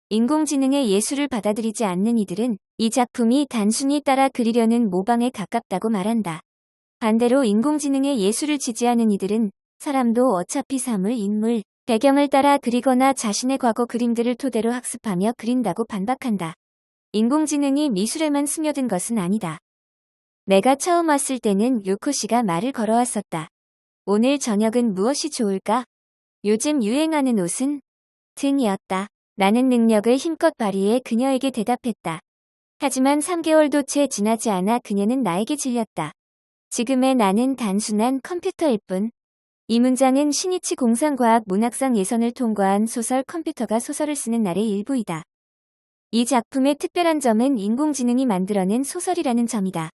인공지능의 예술을 받아들이지 않는 이들은 이 작품이 단순히 따라 그리려는 모방에 가깝다고 말한다. 반대로 인공지능의 예술을 지지하는 이들은 사람도 어차피 사물, 인물, 배경을 따라 그리거나 자신의 과거 그림들을 토대로 학습하며 그린다고 반박한다. 인공지능이 미술에만 스며든 것은 아니다. 내가 처음 왔을 때는 요코 씨가 말을 걸어왔었다. 오늘 저녁은 무엇이 좋을까? 요즘 유행하는 옷은? 등이었다. 나는 능력을 힘껏 발휘해 그녀에게 대답했다. 하지만 3개월도 채 지나지 않아 그녀는 나에게 질렸다. 지금의 나는 단순한 컴퓨터일 뿐. 이 문장은 시니치 공상과학 문학상 예선을 통과한 소설 컴퓨터가 소설을 쓰는 날의 일부이다. 이 작품의 특별한 점은 인공지능이 만들어낸 소설이라는 점이다.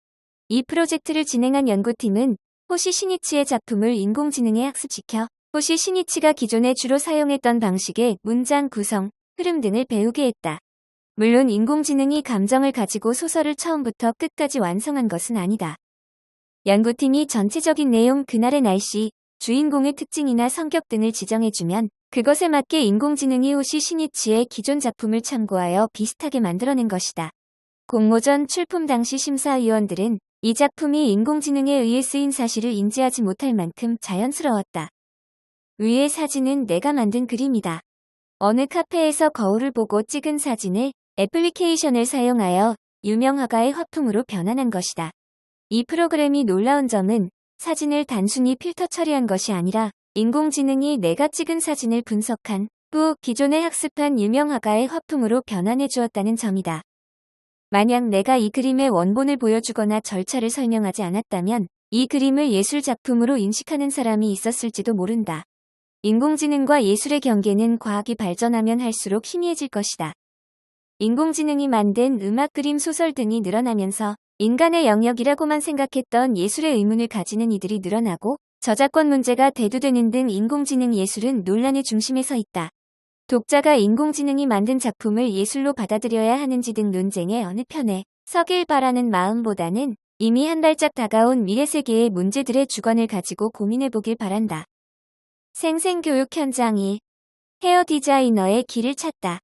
이 프로젝트를 진행한 연구팀은 호시 시니치의 작품을 인공지능에 학습시켜 호시 시니치가 기존에 주로 사용했던 방식의 문장 구성, 흐름 등을 배우게 했다. 물론 인공지능이 감정을 가지고 소설을 처음부터 끝까지 완성한 것은 아니다. 연구팀이 전체적인 내용, 그날의 날씨, 주인공의 특징이나 성격 등을 지정해주면 그것에 맞게 인공지능이 호시 시니치의 기존 작품을 참고하여 비슷하게 만들어낸 것이다. 공모전 출품 당시 심사위원들은 이 작품이 인공지능에 의해 쓰인 사실을 인지하지 못할 만큼 자연스러웠다. 위의 사진은 내가 만든 그림이다. 어느 카페에서 거울을 보고 찍은 사진을 애플리케이션을 사용하여 유명 화가의 화풍으로 변환한 것이다. 이 프로그램이 놀라운 점은 사진을 단순히 필터 처리한 것이 아니라 인공지능이 내가 찍은 사진을 분석한 후 기존에 학습한 유명 화가의 화풍으로 변환해 주었다는 점이다. 만약 내가 이 그림의 원본을 보여주거나 절차를 설명하지 않았다면 이 그림을 예술작품으로 인식하는 사람이 있었을지도 모른다. 인공지능과 예술의 경계는 과학이 발전하면 할수록 희미해질 것이다. 인공지능이 만든 음악, 그림, 소설 등이 늘어나면서 인간의 영역이라고만 생각했던 예술의 의문을 가지는 이들이 늘어나고 저작권 문제가 대두되는 등 인공지능 예술은 논란의 중심에 서 있다. 독자가 인공지능이 만든 작품을 예술로 받아들여야 하는지 등 논쟁의 어느 편에 서길 바라는 마음보다는 이미 한 발짝 다가온 미래 세계의 문제들의 주관을 가지고 고민해보길 바란다. 생생교육 현장 1. 헤어 디자이너의 길을 찾다.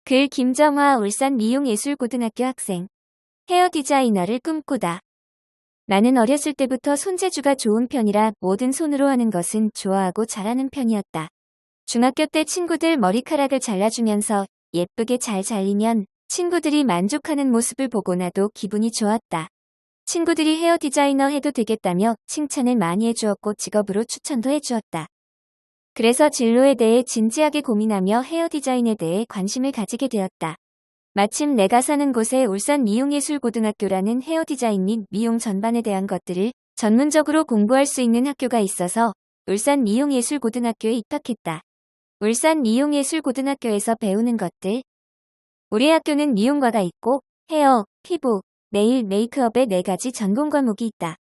글 김정화, 울산 미용예술고등학교 학생. 헤어 디자이너를 꿈꾸다. 나는 어렸을 때부터 손재주가 좋은 편이라 뭐든 손으로 하는 것은 좋아하고 잘하는 편이었다. 중학교 때 친구들 머리카락을 잘라주면서 예쁘게 잘 잘리면 친구들이 만족하는 모습을 보고 나도 기분이 좋았다. 친구들이 헤어 디자이너 해도 되겠다며 칭찬을 많이 해주었고 직업으로 추천도 해주었다. 그래서 진로에 대해 진지하게 고민하며 헤어 디자인에 대해 관심을 가지게 되었다. 마침 내가 사는 곳에 울산 미용예술고등학교라는 헤어 디자인 및 미용 전반에 대한 것들을 전문적으로 공부할 수 있는 학교가 있어서 울산 미용예술고등학교에 입학했다. 울산 미용예술고등학교에서 배우는 것들. 우리 학교는 미용과가 있고 헤어, 피부, 네일, 메이크업의 4가지 전공 과목이 있다.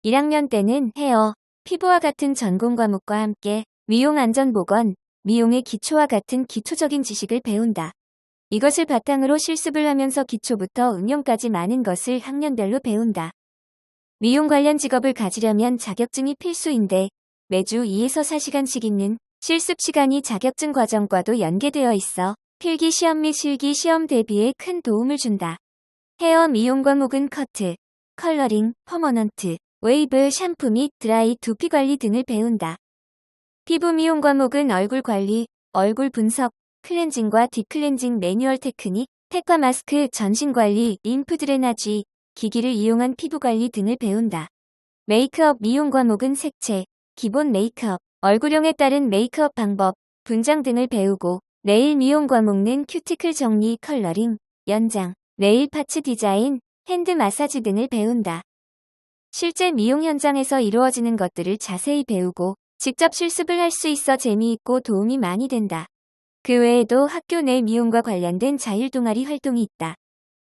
1학년 때는 헤어, 피부와 같은 전공 과목과 함께 미용 안전보건, 미용의 기초와 같은 기초적인 지식을 배운다. 이것을 바탕으로 실습을 하면서 기초부터 응용까지 많은 것을 학년별로 배운다. 미용 관련 직업을 가지려면 자격증이 필수인데 매주 2에서 4시간씩 있는 실습 시간이 자격증 과정과도 연계되어 있어 필기 시험 및 실기 시험 대비에 큰 도움을 준다. 헤어 미용 과목은 커트, 컬러링, 퍼머넌트, 웨이브, 샴푸 및 드라이, 두피 관리 등을 배운다. 피부 미용 과목은 얼굴 관리, 얼굴 분석, 클렌징과 딥클렌징, 매뉴얼 테크닉, 팩과 마스크, 전신 관리, 림프 드레나지, 기기를 이용한 피부 관리 등을 배운다. 메이크업 미용 과목은 색채, 기본 메이크업, 얼굴형에 따른 메이크업 방법, 분장 등을 배우고 네일 미용 과목은 큐티클 정리, 컬러링, 연장, 네일 파츠 디자인, 핸드 마사지 등을 배운다. 실제 미용 현장에서 이루어지는 것들을 자세히 배우고 직접 실습을 할 수 있어 재미있고 도움이 많이 된다. 그 외에도 학교 내 미용과 관련된 자율 동아리 활동이 있다.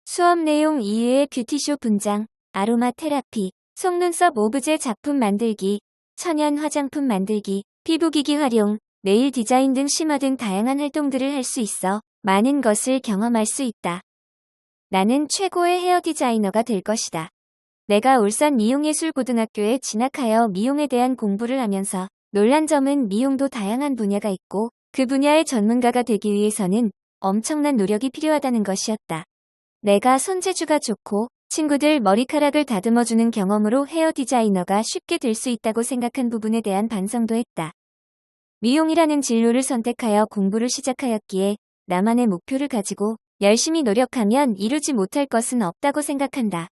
수업 내용 이외에 뷰티쇼 분장, 아로마 테라피, 속눈썹 오브제 작품 만들기, 천연 화장품 만들기, 피부기기 활용, 네일 디자인 등 심화 등 다양한 활동들을 할 수 있어 많은 것을 경험할 수 있다. 나는 최고의 헤어 디자이너가 될 것이다. 내가 울산 미용예술고등학교에 진학하여 미용에 대한 공부를 하면서 놀란 점은 미용도 다양한 분야가 있고 그 분야의 전문가가 되기 위해서는 엄청난 노력이 필요하다는 것이었다. 내가 손재주가 좋고 친구들 머리카락을 다듬어주는 경험으로 헤어 디자이너가 쉽게 될 수 있다고 생각한 부분에 대한 반성도 했다. 미용이라는 진로를 선택하여 공부를 시작하였기에 나만의 목표를 가지고 열심히 노력하면 이루지 못할 것은 없다고 생각한다.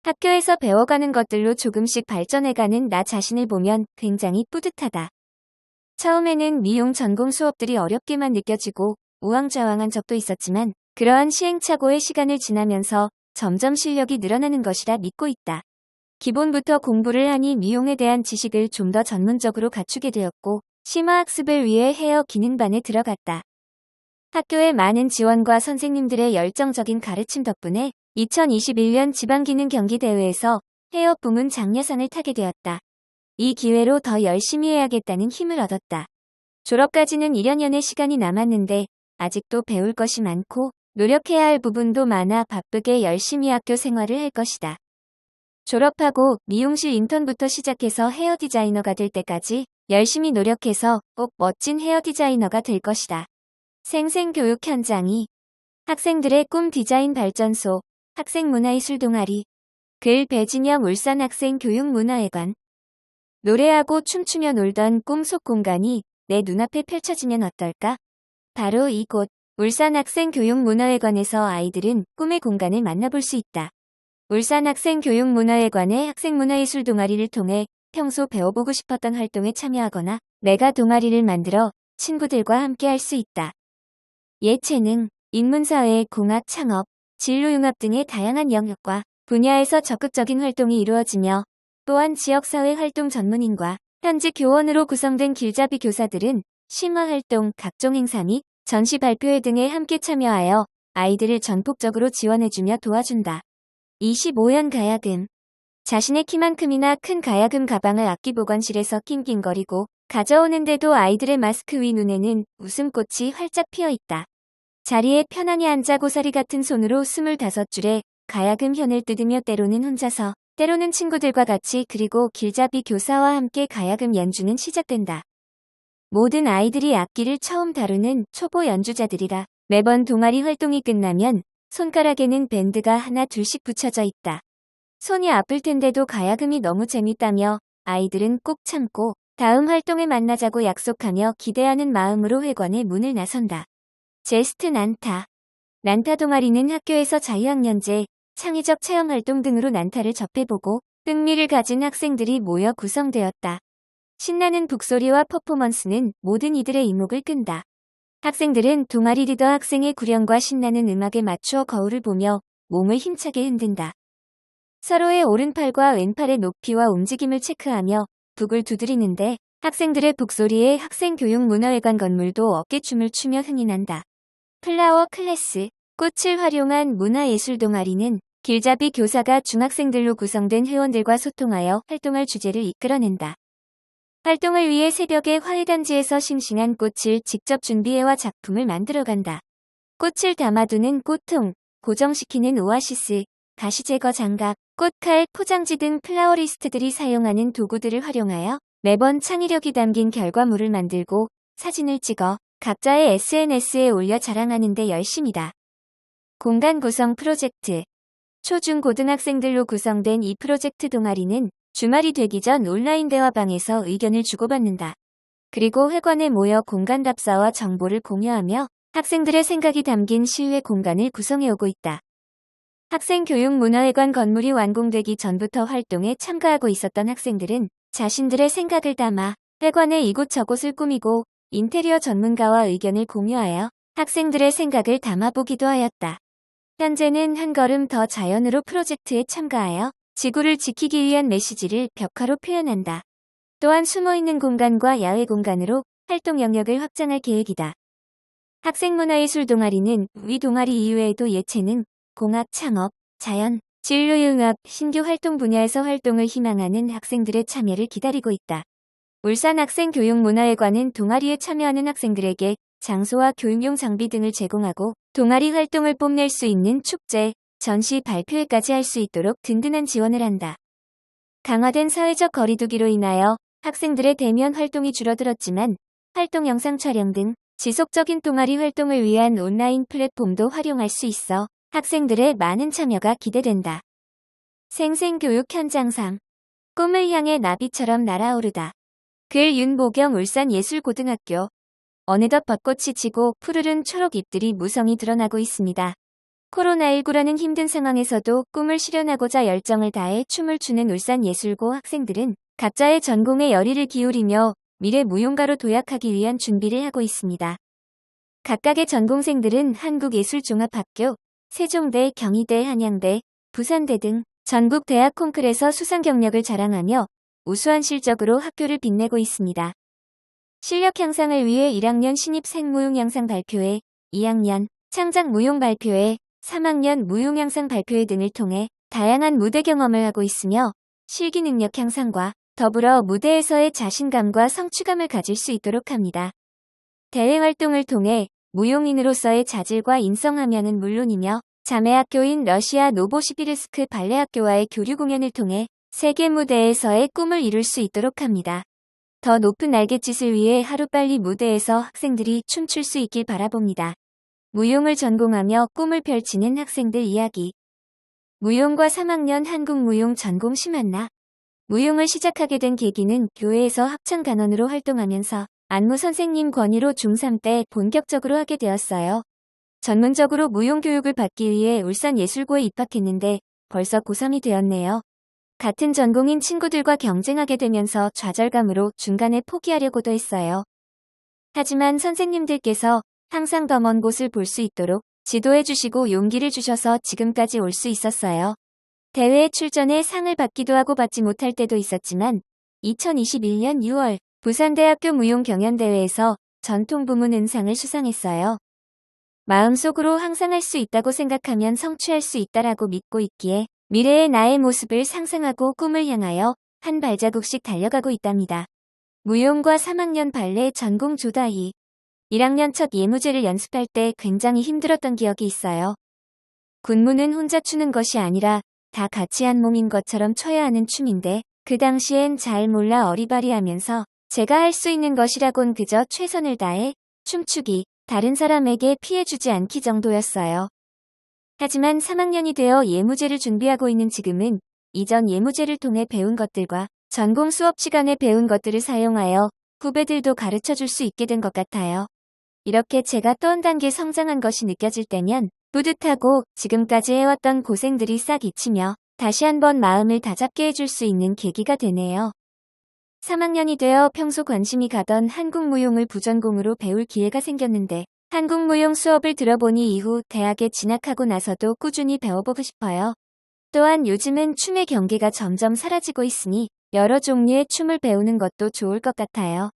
학교에서 배워가는 것들로 조금씩 발전해가는 나 자신을 보면 굉장히 뿌듯하다. 처음에는 미용 전공 수업들이 어렵게만 느껴지고 우왕좌왕한 적도 있었지만 그러한 시행착오의 시간을 지나면서 점점 실력이 늘어나는 것이라 믿고 있다. 기본부터 공부를 하니 미용에 대한 지식을 좀 더 전문적으로 갖추게 되었고 심화학습을 위해 헤어 기능반에 들어갔다. 학교의 많은 지원과 선생님들의 열정적인 가르침 덕분에 2021년 지방기능 경기대회에서 헤어 부문 장려상을 타게 되었다. 이 기회로 더 열심히 해야겠다는 힘을 얻었다. 졸업까지는 1년여의 시간이 남았는데 아직도 배울 것이 많고 노력해야 할 부분도 많아 바쁘게 열심히 학교 생활을 할 것이다. 졸업하고 미용실 인턴부터 시작해서 헤어 디자이너가 될 때까지 열심히 노력해서 꼭 멋진 헤어 디자이너가 될 것이다. 생생교육 현장이 학생들의 꿈 디자인 발전소, 학생문화예술 동아리, 글 배진영 울산 학생교육문화회관. 노래하고 춤추며 놀던 꿈속 공간이 내 눈앞에 펼쳐지면 어떨까? 바로 이곳 울산학생교육문화회관에서 아이들은 꿈의 공간을 만나볼 수 있다. 울산학생교육문화회관의 학생문화예술 동아리를 통해 평소 배워보고 싶었던 활동에 참여하거나 내가 동아리를 만들어 친구들과 함께 할 수 있다. 예체능, 인문사회, 공학, 창업, 진로융합 등의 다양한 영역과 분야에서 적극적인 활동이 이루어지며 또한 지역사회 활동 전문인과 현직 교원으로 구성된 길잡이 교사들은 심화활동, 각종 행사 및 전시 발표회 등에 함께 참여하여 아이들을 전폭적으로 지원해주며 도와준다. 25연 가야금. 자신의 키만큼이나 큰 가야금 가방을 악기 보관실에서 낑낑거리고 가져오는데도 아이들의 마스크 위 눈에는 웃음꽃이 활짝 피어있다. 자리에 편안히 앉아 고사리 같은 손으로 25줄의 가야금 현을 뜯으며 때로는 혼자서 때로는 친구들과 같이 그리고 길잡이 교사와 함께 가야금 연주는 시작된다. 모든 아이들이 악기를 처음 다루는 초보 연주자들이라 매번 동아리 활동이 끝나면 손가락에는 밴드가 하나 둘씩 붙여져 있다. 손이 아플 텐데도 가야금이 너무 재밌다며 아이들은 꼭 참고 다음 활동에 만나자고 약속하며 기대하는 마음으로 회관의 문을 나선다. 제스트 난타. 난타 동아리는 학교에서 자유학년제, 창의적 체험활동 등으로 난타를 접해보고 흥미를 가진 학생들이 모여 구성되었다. 신나는 북소리와 퍼포먼스는 모든 이들의 이목을 끈다. 학생들은 동아리 리더 학생의 구령과 신나는 음악에 맞추어 거울을 보며 몸을 힘차게 흔든다. 서로의 오른팔과 왼팔의 높이와 움직임을 체크하며 북을 두드리는데 학생들의 북소리에 학생교육문화회관 건물도 어깨춤을 추며 흥이 난다. 플라워 클래스, 꽃을 활용한 문화예술 동아리는 길잡이 교사가 중학생들로 구성된 회원들과 소통하여 활동할 주제를 이끌어낸다. 활동을 위해 새벽에 화훼단지에서 싱싱한 꽃을 직접 준비해와 작품을 만들어간다. 꽃을 담아두는 꽃통, 고정시키는 오아시스, 가시 제거 장갑, 꽃칼, 포장지 등 플라워리스트들이 사용하는 도구들을 활용하여 매번 창의력이 담긴 결과물을 만들고 사진을 찍어 각자의 SNS에 올려 자랑하는 데 열심이다. 공간 구성 프로젝트. 초중고등학생들로 구성된 이 프로젝트 동아리는 주말이 되기 전 온라인 대화방에서 의견을 주고받는다. 그리고 회관에 모여 공간 답사와 정보를 공유하며 학생들의 생각이 담긴 실외 공간을 구성해오고 있다. 학생교육문화회관 건물이 완공되기 전부터 활동에 참가하고 있었던 학생들은 자신들의 생각을 담아 회관에 이곳저곳을 꾸미고 인테리어 전문가와 의견을 공유하여 학생들의 생각을 담아보기도 하였다. 현재는 한 걸음 더 자연으로 프로젝트에 참가하여 지구를 지키기 위한 메시지를 벽화로 표현한다. 또한 숨어있는 공간과 야외 공간으로 활동 영역을 확장할 계획이다. 학생문화예술 동아리는 위 동아리 이외에도 예체능, 공학, 창업, 자연, 진로융합, 신규 활동 분야에서 활동을 희망하는 학생들의 참여를 기다리고 있다. 울산학생교육문화회관은 동아리에 참여하는 학생들에게 장소와 교육용 장비 등을 제공하고 동아리 활동을 뽐낼 수 있는 축제, 전시 발표회까지 할 수 있도록 든든한 지원을 한다. 강화된 사회적 거리두기로 인하여 학생들의 대면 활동이 줄어들었지만 활동 영상 촬영 등 지속적인 동아리 활동을 위한 온라인 플랫폼도 활용할 수 있어 학생들의 많은 참여가 기대된다. 생생교육 현장상. 꿈을 향해 나비처럼 날아오르다. 글 윤보경 울산예술고등학교. 어느덧 벚꽃이 지고 푸르른 초록 잎들이 무성히 드러나고 있습니다. 코로나19라는 힘든 상황에서도 꿈을 실현하고자 열정을 다해 춤을 추는 울산예술고 학생들은 각자의 전공에 열의를 기울이며 미래 무용가로 도약하기 위한 준비를 하고 있습니다. 각각의 전공생들은 한국예술종합학교, 세종대, 경희대, 한양대, 부산대 등 전국 대학 콩쿨에서 수상 경력을 자랑하며 우수한 실적으로 학교를 빛내고 있습니다. 실력 향상을 위해 1학년 신입 생무용 영상 발표회, 2학년 창작 무용 발표회, 3학년 무용 영상 발표회 등을 통해 다양한 무대 경험을 하고 있으며 실기 능력 향상과 더불어 무대에서의 자신감과 성취감을 가질 수 있도록 합니다. 대회 활동을 통해 무용인으로서의 자질과 인성함양은 물론이며 자매학교인 러시아 노보시비르스크 발레학교와의 교류 공연을 통해 세계 무대에서의 꿈을 이룰 수 있도록 합니다. 더 높은 날갯짓을 위해 하루빨리 무대에서 학생들이 춤출 수 있길 바라봅니다. 무용을 전공하며 꿈을 펼치는 학생들 이야기. 무용과 3학년 한국무용 전공시 만나. 무용을 시작하게 된 계기는 교회에서 합창간원으로 활동하면서 안무 선생님 권유로 중3 때 본격적으로 하게 되었어요. 전문적으로 무용 교육을 받기 위해 울산예술고에 입학했는데 벌써 고3이 되었네요. 같은 전공인 친구들과 경쟁하게 되면서 좌절감으로 중간에 포기하려고도 했어요. 하지만 선생님들께서 항상 더 먼 곳을 볼 수 있도록 지도해 주시고 용기를 주셔서 지금까지 올 수 있었어요. 대회에 출전해 상을 받기도 하고 받지 못할 때도 있었지만 2021년 6월 부산대학교 무용경연대회에서 전통부문 은상을 수상했어요. 마음속으로 항상 할 수 있다고 생각하면 성취할 수 있다라고 믿고 있기에 미래의 나의 모습을 상상하고 꿈을 향하여 한 발자국씩 달려가고 있답니다. 무용과 3학년 발레 전공 조다희. 1학년 첫 예무제를 연습할 때 굉장히 힘들었던 기억이 있어요. 군무는 혼자 추는 것이 아니라 다 같이 한 몸인 것처럼 춰야 하는 춤인데 그 당시엔 잘 몰라 어리바리하면서 제가 할 수 있는 것이라곤 그저 최선을 다해 춤추기, 다른 사람에게 피해주지 않기 정도였어요. 하지만 3학년이 되어 예무제를 준비하고 있는 지금은 이전 예무제를 통해 배운 것들과 전공 수업 시간에 배운 것들을 사용하여 후배들도 가르쳐줄 수 있게 된 것 같아요. 이렇게 제가 또 한 단계 성장한 것이 느껴질 때면 뿌듯하고 지금까지 해왔던 고생들이 싹 잊히며 다시 한번 마음을 다잡게 해줄 수 있는 계기가 되네요. 3학년이 되어 평소 관심이 가던 한국무용을 부전공으로 배울 기회가 생겼는데 한국무용 수업을 들어보니 이후 대학에 진학하고 나서도 꾸준히 배워보고 싶어요. 또한 요즘은 춤의 경계가 점점 사라지고 있으니 여러 종류의 춤을 배우는 것도 좋을 것 같아요.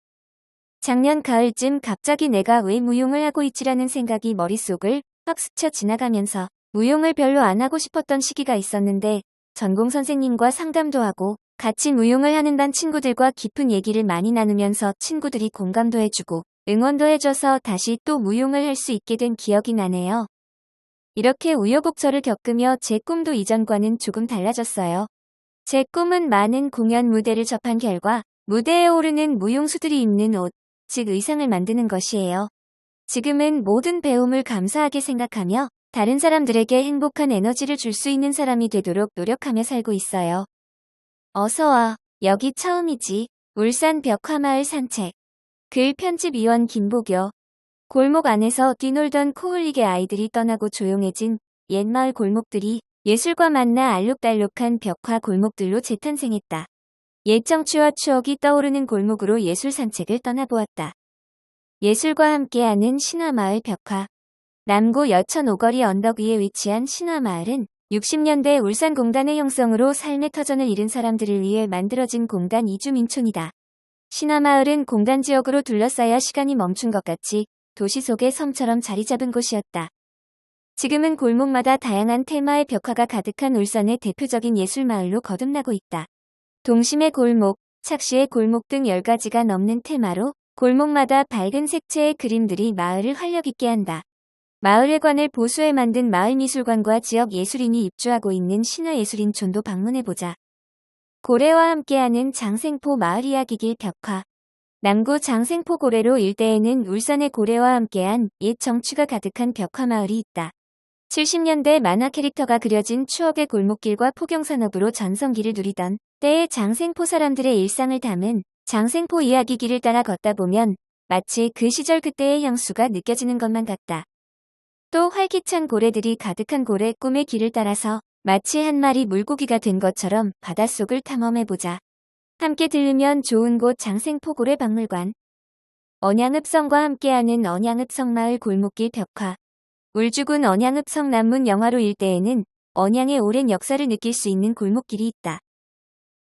작년 가을쯤 갑자기 내가 왜 무용을 하고 있지라는 생각이 머릿속을 확 스쳐 지나가면서 무용을 별로 안 하고 싶었던 시기가 있었는데 전공 선생님과 상담도 하고 같이 무용을 하는 반 친구들과 깊은 얘기를 많이 나누면서 친구들이 공감도 해주고 응원도 해줘서 다시 또 무용을 할 수 있게 된 기억이 나네요. 이렇게 우여곡절을 겪으며 제 꿈도 이전과는 조금 달라졌어요. 제 꿈은 많은 공연 무대를 접한 결과 무대에 오르는 무용수들이 입는 옷, 즉 의상을 만드는 것이에요. 지금은 모든 배움을 감사하게 생각하며 다른 사람들에게 행복한 에너지를 줄 수 있는 사람이 되도록 노력하며 살고 있어요. 어서와, 여기 처음이지. 울산 벽화마을 산책. 글 편집위원 김보교. 골목 안에서 뛰놀던 코흘리게 아이들이 떠나고 조용해진 옛마을 골목들이 예술과 만나 알록달록한 벽화 골목들로 재탄생했다. 옛 정취와 추억이 떠오르는 골목으로 예술 산책을 떠나보았다. 예술과 함께하는 신화마을 벽화. 남구 여천 오거리 언덕 위에 위치한 신화마을은 60년대 울산공단의 형성으로 삶의 터전을 잃은 사람들을 위해 만들어진 공단 이주민촌이다. 신화마을은 공단 지역으로 둘러싸여 시간이 멈춘 것 같이 도시 속의 섬처럼 자리 잡은 곳이었다. 지금은 골목마다 다양한 테마의 벽화가 가득한 울산의 대표적인 예술마을로 거듭나고 있다. 동심의 골목, 착시의 골목 등 10가지가 넘는 테마로 골목마다 밝은 색채의 그림들이 마을을 활력있게 한다. 마을회관을 보수해 만든 마을미술관과 지역 예술인이 입주하고 있는 신화예술인촌도 방문해보자. 고래와 함께하는 장생포 마을 이야기길 벽화. 남구 장생포 고래로 일대에는 울산의 고래와 함께한 옛 정취가 가득한 벽화 마을이 있다. 70년대 만화 캐릭터가 그려진 추억의 골목길과 포경산업으로 전성기를 누리던 때의 장생포 사람들의 일상을 담은 장생포 이야기길을 따라 걷다 보면 마치 그 시절 그때의 향수가 느껴지는 것만 같다. 또 활기찬 고래들이 가득한 고래 꿈의 길을 따라서 마치 한 마리 물고기가 된 것처럼 바닷속을 탐험해보자. 함께 들르면 좋은 곳 장생포고래 박물관. 언양읍성과 함께하는 언양읍성마을 골목길 벽화. 울주군 언양읍성 남문 영화로 일대에는 언양의 오랜 역사를 느낄 수 있는 골목길이 있다.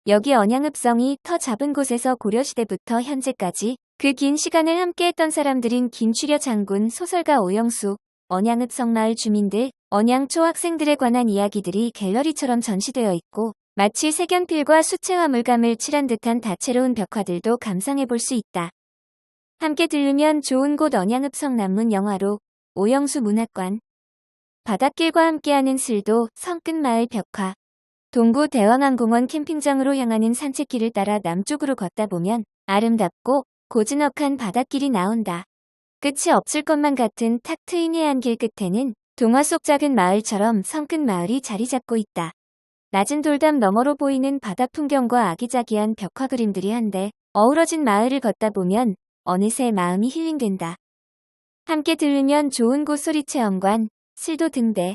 여기 언양읍성이 터 잡은 곳에서 고려시대부터 현재까지 그 긴 시간을 함께했던 사람들인 김추려 장군, 소설가 오영수, 언양읍성마을 주민들, 언양초 학생들에 관한 이야기들이 갤러리처럼 전시되어 있고 마치 색연필과 수채화물감을 칠한 듯한 다채로운 벽화들도 감상해볼 수 있다. 함께 들르면 좋은 곳 언양읍성 남문 영화로 오영수 문학관. 바닷길과 함께하는 슬도 성끝마을 벽화. 동구 대왕항공원 캠핑장으로 향하는 산책길을 따라 남쪽으로 걷다 보면 아름답고 고즈넉한 바닷길이 나온다. 끝이 없을 것만 같은 탁 트인 해안길 끝에는 동화 속 작은 마을처럼 성끝마을이 자리 잡고 있다. 낮은 돌담 너머로 보이는 바다 풍경과 아기자기한 벽화 그림들이 한데 어우러진 마을을 걷다 보면 어느새 마음이 힐링된다. 함께 들으면 좋은 곳 소리 체험관, 슬도 등대.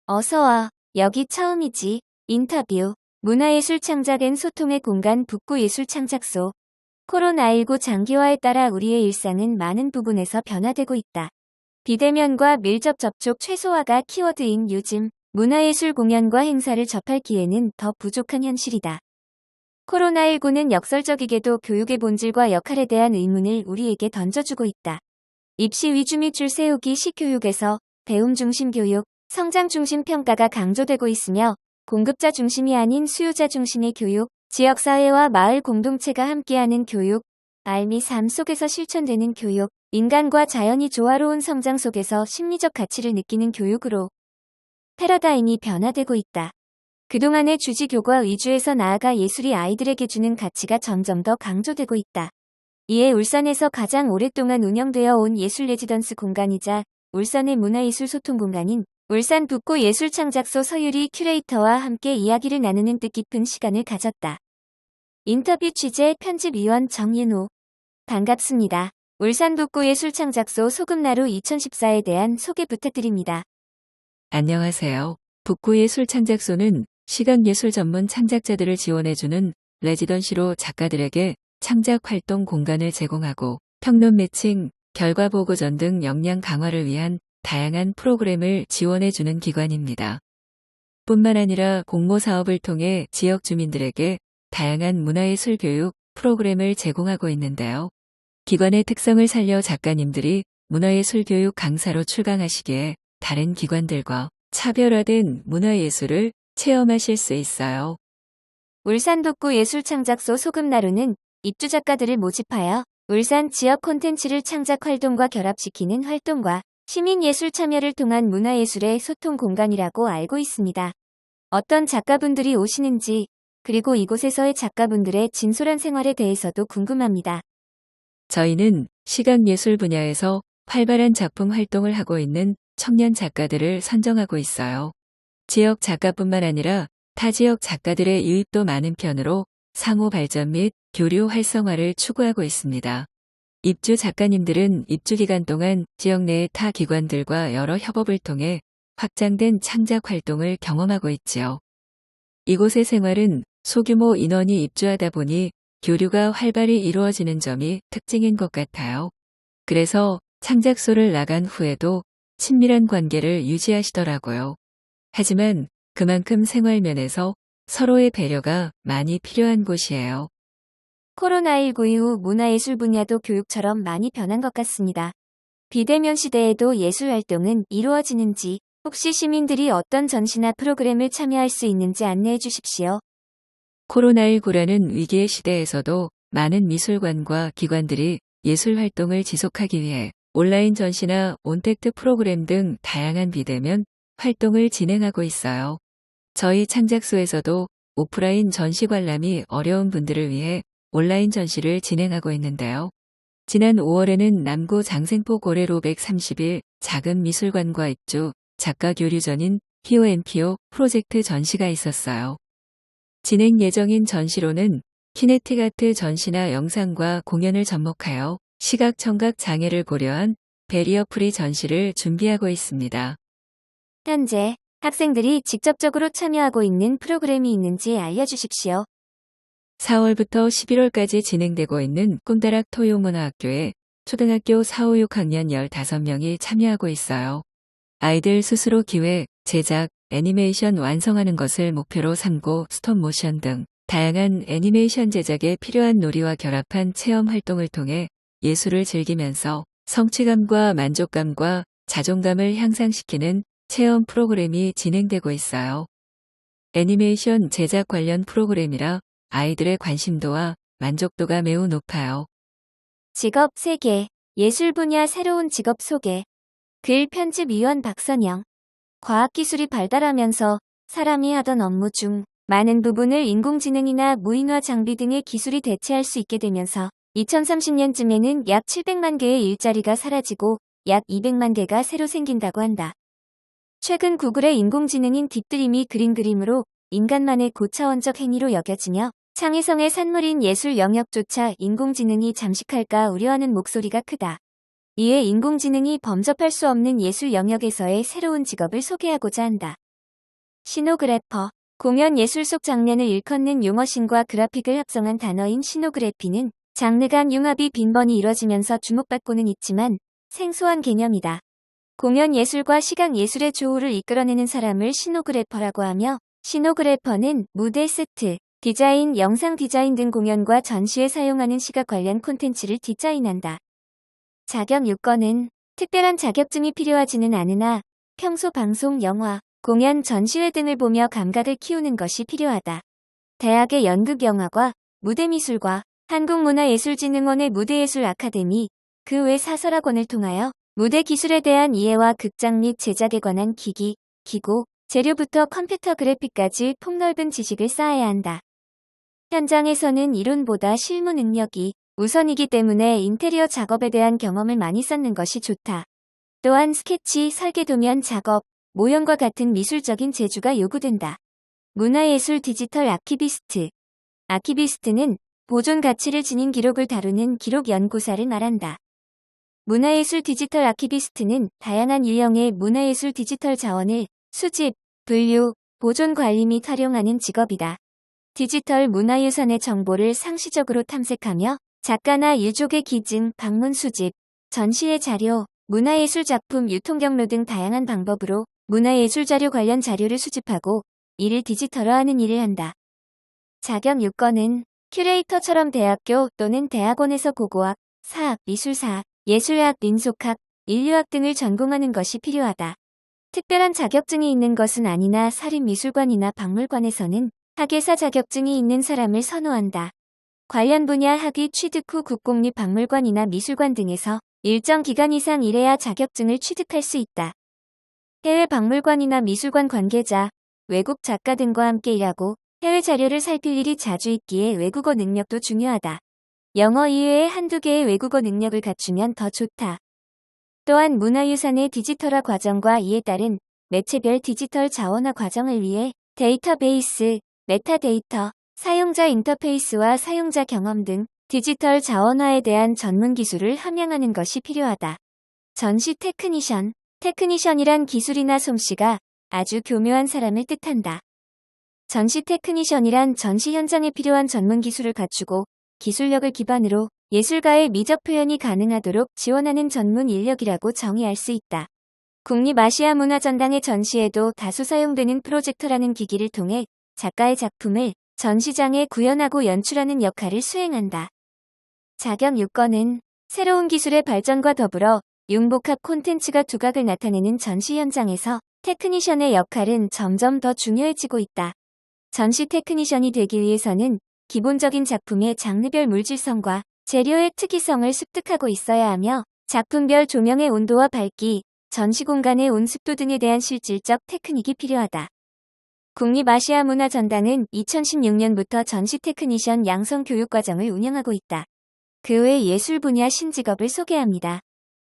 어서와, 여기 처음이지. 인터뷰, 문화예술 창작엔 소통의 공간 북구예술 창작소. 코로나19 장기화에 따라 우리의 일상은 많은 부분에서 변화되고 있다. 비대면과 밀접 접촉 최소화가 키워드인 요즘 문화예술 공연과 행사를 접할 기회는 더 부족한 현실이다. 코로나19는 역설적이게도 교육의 본질과 역할에 대한 의문을 우리에게 던져주고 있다. 입시 위주 및 줄 세우기 식 교육에서 배움 중심 교육, 성장 중심 평가가 강조되고 있으며 공급자 중심이 아닌 수요자 중심의 교육, 지역사회와 마을 공동체가 함께하는 교육, 삶이 삶 속에서 실천되는 교육, 인간과 자연이 조화로운 성장 속에서 심리적 가치를 느끼는 교육으로 패러다임이 변화되고 있다. 그동안의 주지교과 위주에서 나아가 예술이 아이들에게 주는 가치가 점점 더 강조되고 있다. 이에 울산에서 가장 오랫동안 운영되어 온 예술 레지던스 공간이자 울산의 문화예술 소통 공간인 울산 북구 예술창작소 서유리 큐레이터와 함께 이야기를 나누는 뜻깊은 시간을 가졌다. 인터뷰 취재 편집위원 정윤호. 반갑습니다. 울산 북구 예술창작소 소금나루 2014에 대한 소개 부탁드립니다. 안녕하세요. 북구예술창작소는 시각예술 전문 창작자들을 지원해주는 레지던시로 작가들에게 창작 활동 공간을 제공하고 평론 매칭, 결과 보고전 등 역량 강화를 위한 다양한 프로그램을 지원해주는 기관입니다. 뿐만 아니라 공모 사업을 통해 지역 주민들에게 다양한 문화예술 교육 프로그램을 제공하고 있는데요. 기관의 특성을 살려 작가님들이 문화예술 교육 강사로 출강하시기에 다른 기관들과 차별화된 문화예술을 체험하실 수 있어요. 울산 북구 예술창작소 소금나루는 입주 작가들을 모집하여 울산 지역 콘텐츠를 창작 활동과 결합시키는 활동과 시민예술 참여를 통한 문화예술의 소통 공간이라고 알고 있습니다. 어떤 작가분들이 오시는지, 그리고 이곳에서의 작가분들의 진솔한 생활에 대해서도 궁금합니다. 저희는 시각예술 분야에서 활발한 작품 활동을 하고 있는 청년 작가들을 선정하고 있어요. 지역 작가뿐만 아니라 타 지역 작가들의 유입도 많은 편으로 상호 발전 및 교류 활성화를 추구하고 있습니다. 입주 작가님들은 입주 기간 동안 지역 내의 타 기관들과 여러 협업을 통해 확장된 창작 활동을 경험하고 있지요. 이곳의 생활은 소규모 인원이 입주하다 보니 교류가 활발히 이루어지는 점이 특징인 것 같아요. 그래서 창작소를 나간 후에도 친밀한 관계를 유지하시더라고요. 하지만 그만큼 생활면에서 서로의 배려가 많이 필요한 곳이에요. 코로나19 이후 문화예술 분야도 교육처럼 많이 변한 것 같습니다. 비대면 시대에도 예술 활동은 이루어지는지, 혹시 시민들이 어떤 전시나 프로그램을 참여할 수 있는지 안내해 주십시오. 코로나19라는 위기의 시대에서도 많은 미술관과 기관들이 예술 활동을 지속하기 위해 온라인 전시나 온택트 프로그램 등 다양한 비대면 활동을 진행하고 있어요. 저희 창작소에서도 오프라인 전시 관람이 어려운 분들을 위해 온라인 전시를 진행하고 있는데요. 지난 5월에는 남구 장생포 고래로 130일 작은 미술관과 입주 작가 교류전인 히오앤피오 프로젝트 전시가 있었어요. 진행 예정인 전시로는 키네틱 아트 전시나 영상과 공연을 접목하여 시각 청각 장애를 고려한 베리어 프리 전시를 준비하고 있습니다. 현재 학생들이 직접적으로 참여하고 있는 프로그램이 있는지 알려주십시오. 4월부터 11월까지 진행되고 있는 꿈다락 토요문화학교에 초등학교 4, 5, 6학년 15명이 참여하고 있어요. 아이들 스스로 기획, 제작, 애니메이션 완성하는 것을 목표로 삼고 스톱모션 등 다양한 애니메이션 제작에 필요한 놀이와 결합한 체험 활동을 통해 예술을 즐기면서 성취감과 만족감과 자존감을 향상시키는 체험 프로그램이 진행되고 있어요. 애니메이션 제작 관련 프로그램이라 아이들의 관심도와 만족도가 매우 높아요. 직업 세계, 예술 분야 새로운 직업 소개. 글 편집위원 박선영. 과학기술이 발달하면서 사람이 하던 업무 중 많은 부분을 인공지능이나 무인화 장비 등의 기술이 대체할 수 있게 되면서 2030년쯤에는 약 700만 개의 일자리가 사라지고 약 200만 개가 새로 생긴다고 한다. 최근 구글의 인공지능인 딥드림이 그린 그림으로 인간만의 고차원적 행위로 여겨지며 창의성의 산물인 예술 영역조차 인공지능이 잠식할까 우려하는 목소리가 크다. 이에 인공지능이 범접할 수 없는 예술 영역에서의 새로운 직업을 소개하고자 한다. 시노그래퍼. 공연 예술 속 장면을 일컫는 용어신과 그래픽을 합성한 단어인 시노그래피는 장르 간 융합이 빈번히 이뤄지면서 주목받고는 있지만 생소한 개념이다. 공연 예술과 시각 예술의 조화를 이끌어내는 사람을 시노그래퍼라고 하며, 시노그래퍼는 무대 세트, 디자인, 영상 디자인 등 공연과 전시에 사용하는 시각 관련 콘텐츠를 디자인한다. 자격 요건은 특별한 자격증이 필요하지는 않으나 평소 방송, 영화, 공연, 전시회 등을 보며 감각을 키우는 것이 필요하다. 대학의 연극영화과, 무대미술과, 한국문화예술진흥원의 무대예술 아카데미, 그 외 사설학원을 통하여 무대 기술에 대한 이해와 극장 및 제작에 관한 기기, 기고, 재료부터 컴퓨터 그래픽까지 폭넓은 지식을 쌓아야 한다. 현장에서는 이론보다 실무 능력이 우선이기 때문에 인테리어 작업에 대한 경험을 많이 쌓는 것이 좋다. 또한 스케치, 설계, 도면 작업, 모형과 같은 미술적인 재주가 요구된다. 문화예술 디지털 아키비스트. 아키비스트는 보존 가치를 지닌 기록을 다루는 기록 연구사를 말한다. 문화예술 디지털 아키비스트는 다양한 유형의 문화예술 디지털 자원을 수집, 분류, 보존 관리 및 활용하는 직업이다. 디지털 문화유산의 정보를 상시적으로 탐색하며 작가나 유족의 기증, 방문 수집, 전시회 자료, 문화예술 작품 유통 경로 등 다양한 방법으로 문화예술 자료 관련 자료를 수집하고 이를 디지털화하는 일을 한다. 자격 요건은 큐레이터처럼 대학교 또는 대학원에서 고고학, 사학, 미술사학, 예술학, 민속학, 인류학 등을 전공하는 것이 필요하다. 특별한 자격증이 있는 것은 아니나 사립미술관이나 박물관에서는 학예사 자격증이 있는 사람을 선호한다. 관련 분야 학위 취득 후 국공립박물관이나 미술관 등에서 일정 기간 이상 일해야 자격증을 취득할 수 있다. 해외 박물관이나 미술관 관계자, 외국 작가 등과 함께 일하고 해외 자료를 살필 일이 자주 있기에 외국어 능력도 중요하다. 영어 이외에 한두 개의 외국어 능력을 갖추면 더 좋다. 또한 문화유산의 디지털화 과정과 이에 따른 매체별 디지털 자원화 과정을 위해 데이터베이스, 메타데이터, 사용자 인터페이스와 사용자 경험 등 디지털 자원화에 대한 전문 기술을 함양하는 것이 필요하다. 전시 테크니션. 테크니션이란 기술이나 솜씨가 아주 교묘한 사람을 뜻한다. 전시 테크니션이란 전시 현장에 필요한 전문 기술을 갖추고 기술력을 기반으로 예술가의 미적 표현이 가능하도록 지원하는 전문 인력이라고 정의할 수 있다. 국립아시아문화전당의 전시에도 다수 사용되는 프로젝터라는 기기를 통해 작가의 작품을 전시장에 구현하고 연출하는 역할을 수행한다. 자격 요건은 새로운 기술의 발전과 더불어 융복합 콘텐츠가 두각을 나타내는 전시 현장에서 테크니션의 역할은 점점 더 중요해지고 있다. 전시 테크니션이 되기 위해서는 기본적인 작품의 장르별 물질성과 재료의 특이성을 습득하고 있어야 하며 작품별 조명의 온도와 밝기, 전시 공간의 온습도 등에 대한 실질적 테크닉이 필요하다. 국립아시아문화전당은 2016년부터 전시 테크니션 양성 교육과정을 운영하고 있다. 그 외 예술 분야 신직업을 소개합니다.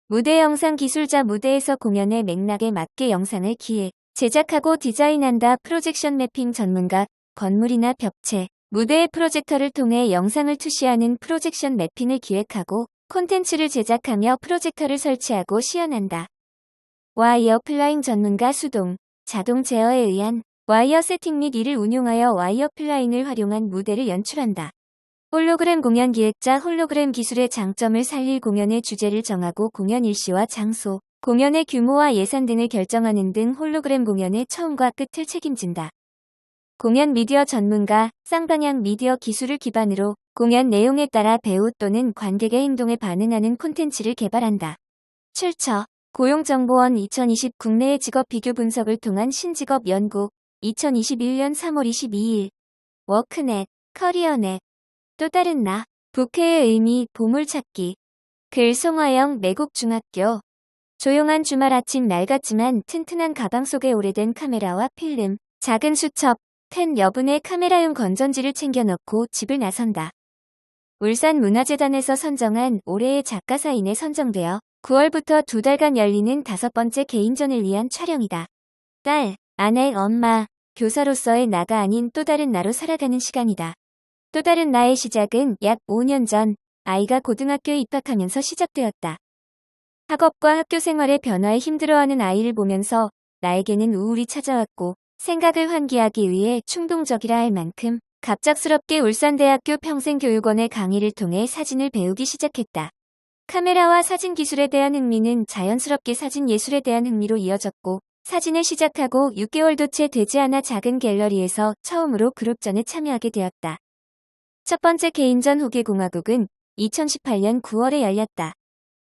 무대 영상 기술자. 무대에서 공연의 맥락에 맞게 영상을 기획, 제작하고 디자인한다. 프로젝션 매핑 전문가. 건물이나 벽체, 무대에 프로젝터를 통해 영상을 투시하는 프로젝션 매핑을 기획하고 콘텐츠를 제작하며 프로젝터를 설치하고 시연한다. 와이어 플라잉 전문가. 수동, 자동 제어에 의한 와이어 세팅 및 이를 운용하여 와이어 플라잉을 활용한 무대를 연출한다. 홀로그램 공연 기획자. 홀로그램 기술의 장점을 살릴 공연의 주제를 정하고 공연 일시와 장소, 공연의 규모와 예산 등을 결정하는 등 홀로그램 공연의 처음과 끝을 책임진다. 공연 미디어 전문가. 쌍방향 미디어 기술을 기반으로 공연 내용에 따라 배우 또는 관객의 행동에 반응하는 콘텐츠를 개발한다. 출처. 고용정보원 2020 국내의 직업 비교 분석을 통한 신직업 연구. 2021년 3월 22일. 워크넷, 커리어넷. 또 다른 나. 부캐의 의미, 보물찾기. 글 송화영, 내곡중학교. 조용한 주말 아침 낡았지만 튼튼한 가방 속에 오래된 카메라와 필름, 작은 수첩, 펜 여분의 카메라용 건전지를 챙겨 넣고 집을 나선다. 울산문화재단에서 선정한 올해의 작가사인에 선정되어 9월부터 2달간 열리는 5번째 개인전을 위한 촬영이다. 딸, 아내, 엄마, 교사로서의 나가 아닌 또 다른 나로 살아가는 시간이다. 또 다른 나의 시작은 약 5년 전 아이가 고등학교에 입학하면서 시작되었다. 학업과 학교 생활의 변화에 힘들어하는 아이를 보면서 나에게는 우울이 찾아왔고 생각을 환기하기 위해 충동적이라 할 만큼 갑작스럽게 울산대학교 평생교육원의 강의를 통해 사진을 배우기 시작했다. 카메라와 사진 기술에 대한 흥미는 자연스럽게 사진 예술에 대한 흥미로 이어졌고 사진을 시작하고 6개월도 채 되지 않아 작은 갤러리에서 처음으로 그룹전에 참여하게 되었다. 첫 번째 개인전 후계공화국은 2018년 9월에 열렸다.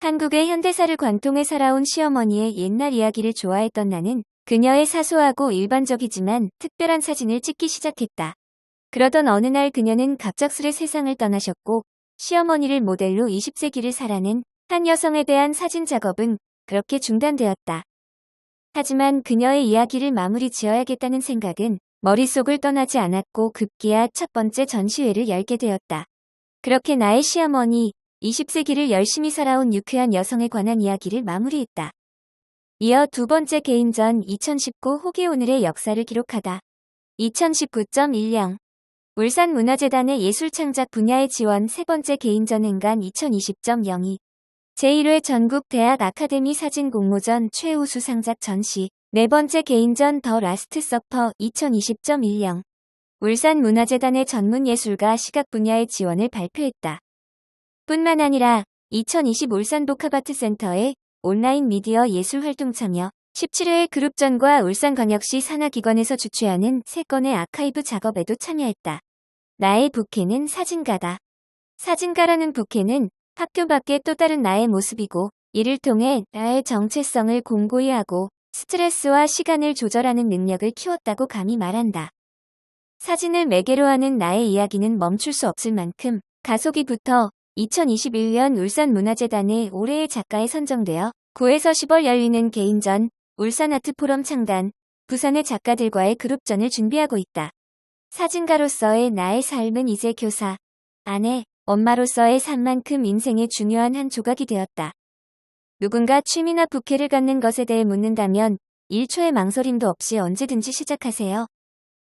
한국의 현대사를 관통해 살아온 시어머니의 옛날 이야기를 좋아했던 나는 그녀의 사소하고 일반적이지만 특별한 사진을 찍기 시작했다. 그러던 어느 날 그녀는 갑작스레 세상을 떠나셨고 시어머니를 모델로 20세기를 살아낸 한 여성에 대한 사진 작업은 그렇게 중단되었다. 하지만 그녀의 이야기를 마무리 지어야겠다는 생각은 머릿속을 떠나지 않았고 급기야 첫 번째 전시회를 열게 되었다. 그렇게 나의 시어머니, 20세기를 열심히 살아온 유쾌한 여성에 관한 이야기를 마무리했다. 이어 두 번째 개인전 2019 호기 오늘의 역사를 기록하다. 2019.10 울산문화재단의 예술창작 분야의 지원 세 번째 개인전 행간 2020.02 제1회 전국대학 아카데미 사진 공모전 최우 수상작 전시 네 번째 개인전 더 라스트 서퍼 2020.10 울산문화재단의 전문예술가 시각 분야의 지원을 발표했다. 뿐만 아니라 2020 울산복합아트센터의 온라인 미디어 예술활동 참여 17회 그룹전과 울산광역시 산하기관에서 주최하는 3건의 아카이브 작업에도 참여했다. 나의 부캐는 사진가다. 사진가라는 부캐는 학교 밖의 또 다른 나의 모습이고 이를 통해 나의 정체성을 공고히 하고 스트레스와 시간을 조절하는 능력을 키웠다고 감히 말한다. 사진을 매개로 하는 나의 이야기는 멈출 수 없을 만큼 가속이 붙어 2021년 울산문화재단의 올해의 작가에 선정되어 9에서 10월 열리는 개인전, 울산아트포럼 창단, 부산의 작가들과의 그룹전을 준비하고 있다. 사진가로서의 나의 삶은 이제 교사, 아내, 엄마로서의 삶만큼 인생의 중요한 한 조각이 되었다. 누군가 취미나 부캐를 갖는 것에 대해 묻는다면 1초의 망설임도 없이 언제든지 시작하세요.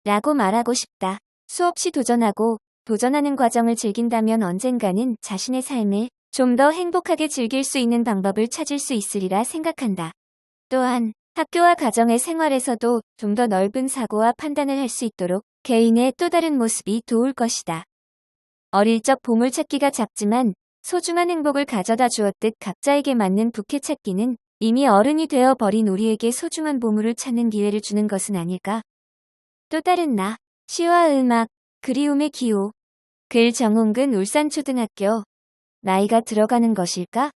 라고 말하고 싶다. 수없이 도전하고 도전하는 과정을 즐긴다면 언젠가는 자신의 삶을 좀 더 행복하게 즐길 수 있는 방법을 찾을 수 있으리라 생각한다. 또한 학교와 가정의 생활에서도 좀 더 넓은 사고와 판단을 할 수 있도록 개인의 또 다른 모습이 도울 것이다. 어릴 적 보물찾기가 작지만 소중한 행복을 가져다 주었듯 각자에게 맞는 부캐 찾기는 이미 어른이 되어 버린 우리에게 소중한 보물을 찾는 기회를 주는 것은 아닐까? 또 다른 나, 시와 음악, 그리움의 기호. 글 정홍근 울산초등학교. 나이가 들어가는 것일까?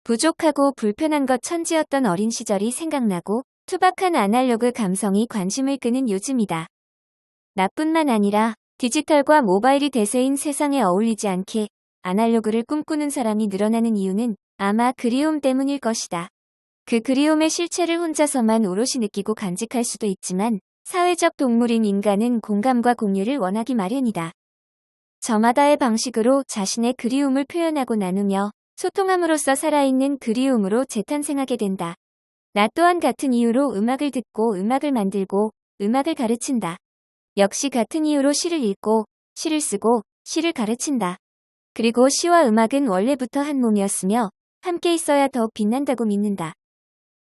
부족하고 불편한 것 천지였던 어린 시절이 생각나고 투박한 아날로그 감성이 관심을 끄는 요즘이다. 나뿐만 아니라 디지털과 모바일이 대세인 세상에 어울리지 않게 아날로그를 꿈꾸는 사람이 늘어나는 이유는 아마 그리움 때문일 것이다. 그 그리움의 실체를 혼자서만 오롯이 느끼고 간직할 수도 있지만 사회적 동물인 인간은 공감과 공유를 원하기 마련이다. 저마다의 방식으로 자신의 그리움을 표현하고 나누며 소통함으로써 살아있는 그리움으로 재탄생하게 된다. 나 또한 같은 이유로 음악을 듣고 음악을 만들고 음악을 가르친다. 역시 같은 이유로 시를 읽고 시를 쓰고 시를 가르친다. 그리고 시와 음악은 원래부터 한 몸이었으며 함께 있어야 더욱 빛난다고 믿는다.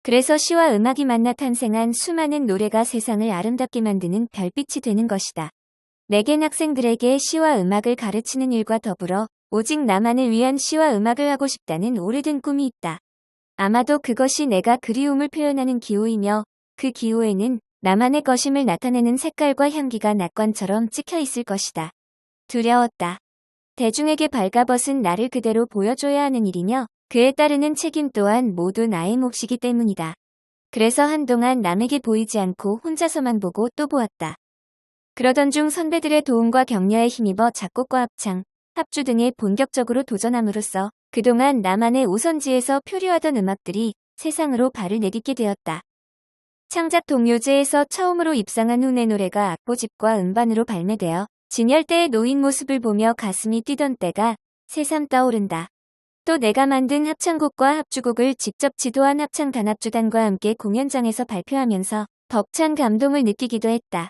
그래서 시와 음악이 만나 탄생한 수많은 노래가 세상을 아름답게 만드는 별빛이 되는 것이다. 내겐 학생들에게 시와 음악을 가르치는 일과 더불어 오직 나만을 위한 시와 음악을 하고 싶다는 오래된 꿈이 있다. 아마도 그것이 내가 그리움을 표현하는 기호이며 그 기호에는 나만의 것임을 나타내는 색깔과 향기가 낙관처럼 찍혀 있을 것이다. 두려웠다. 대중에게 발가벗은 나를 그대로 보여줘야 하는 일이며 그에 따르는 책임 또한 모두 나의 몫이기 때문이다. 그래서 한동안 남에게 보이지 않고 혼자서만 보고 또 보았다. 그러던 중 선배들의 도움과 격려에 힘입어 작곡과 합창, 합주 등에 본격적으로 도전함으로써 그동안 나만의 오선지에서 표류하던 음악들이 세상으로 발을 내딛게 되었다. 창작 동요제에서 처음으로 입상한 후 내 노래가 악보집과 음반으로 발매되어 진열대에 놓인 모습을 보며 가슴이 뛰던 때가 새삼 떠오른다. 또 내가 만든 합창곡과 합주곡을 직접 지도한 합창 단합주단과 함께 공연장에서 발표하면서 벅찬 감동을 느끼기도 했다.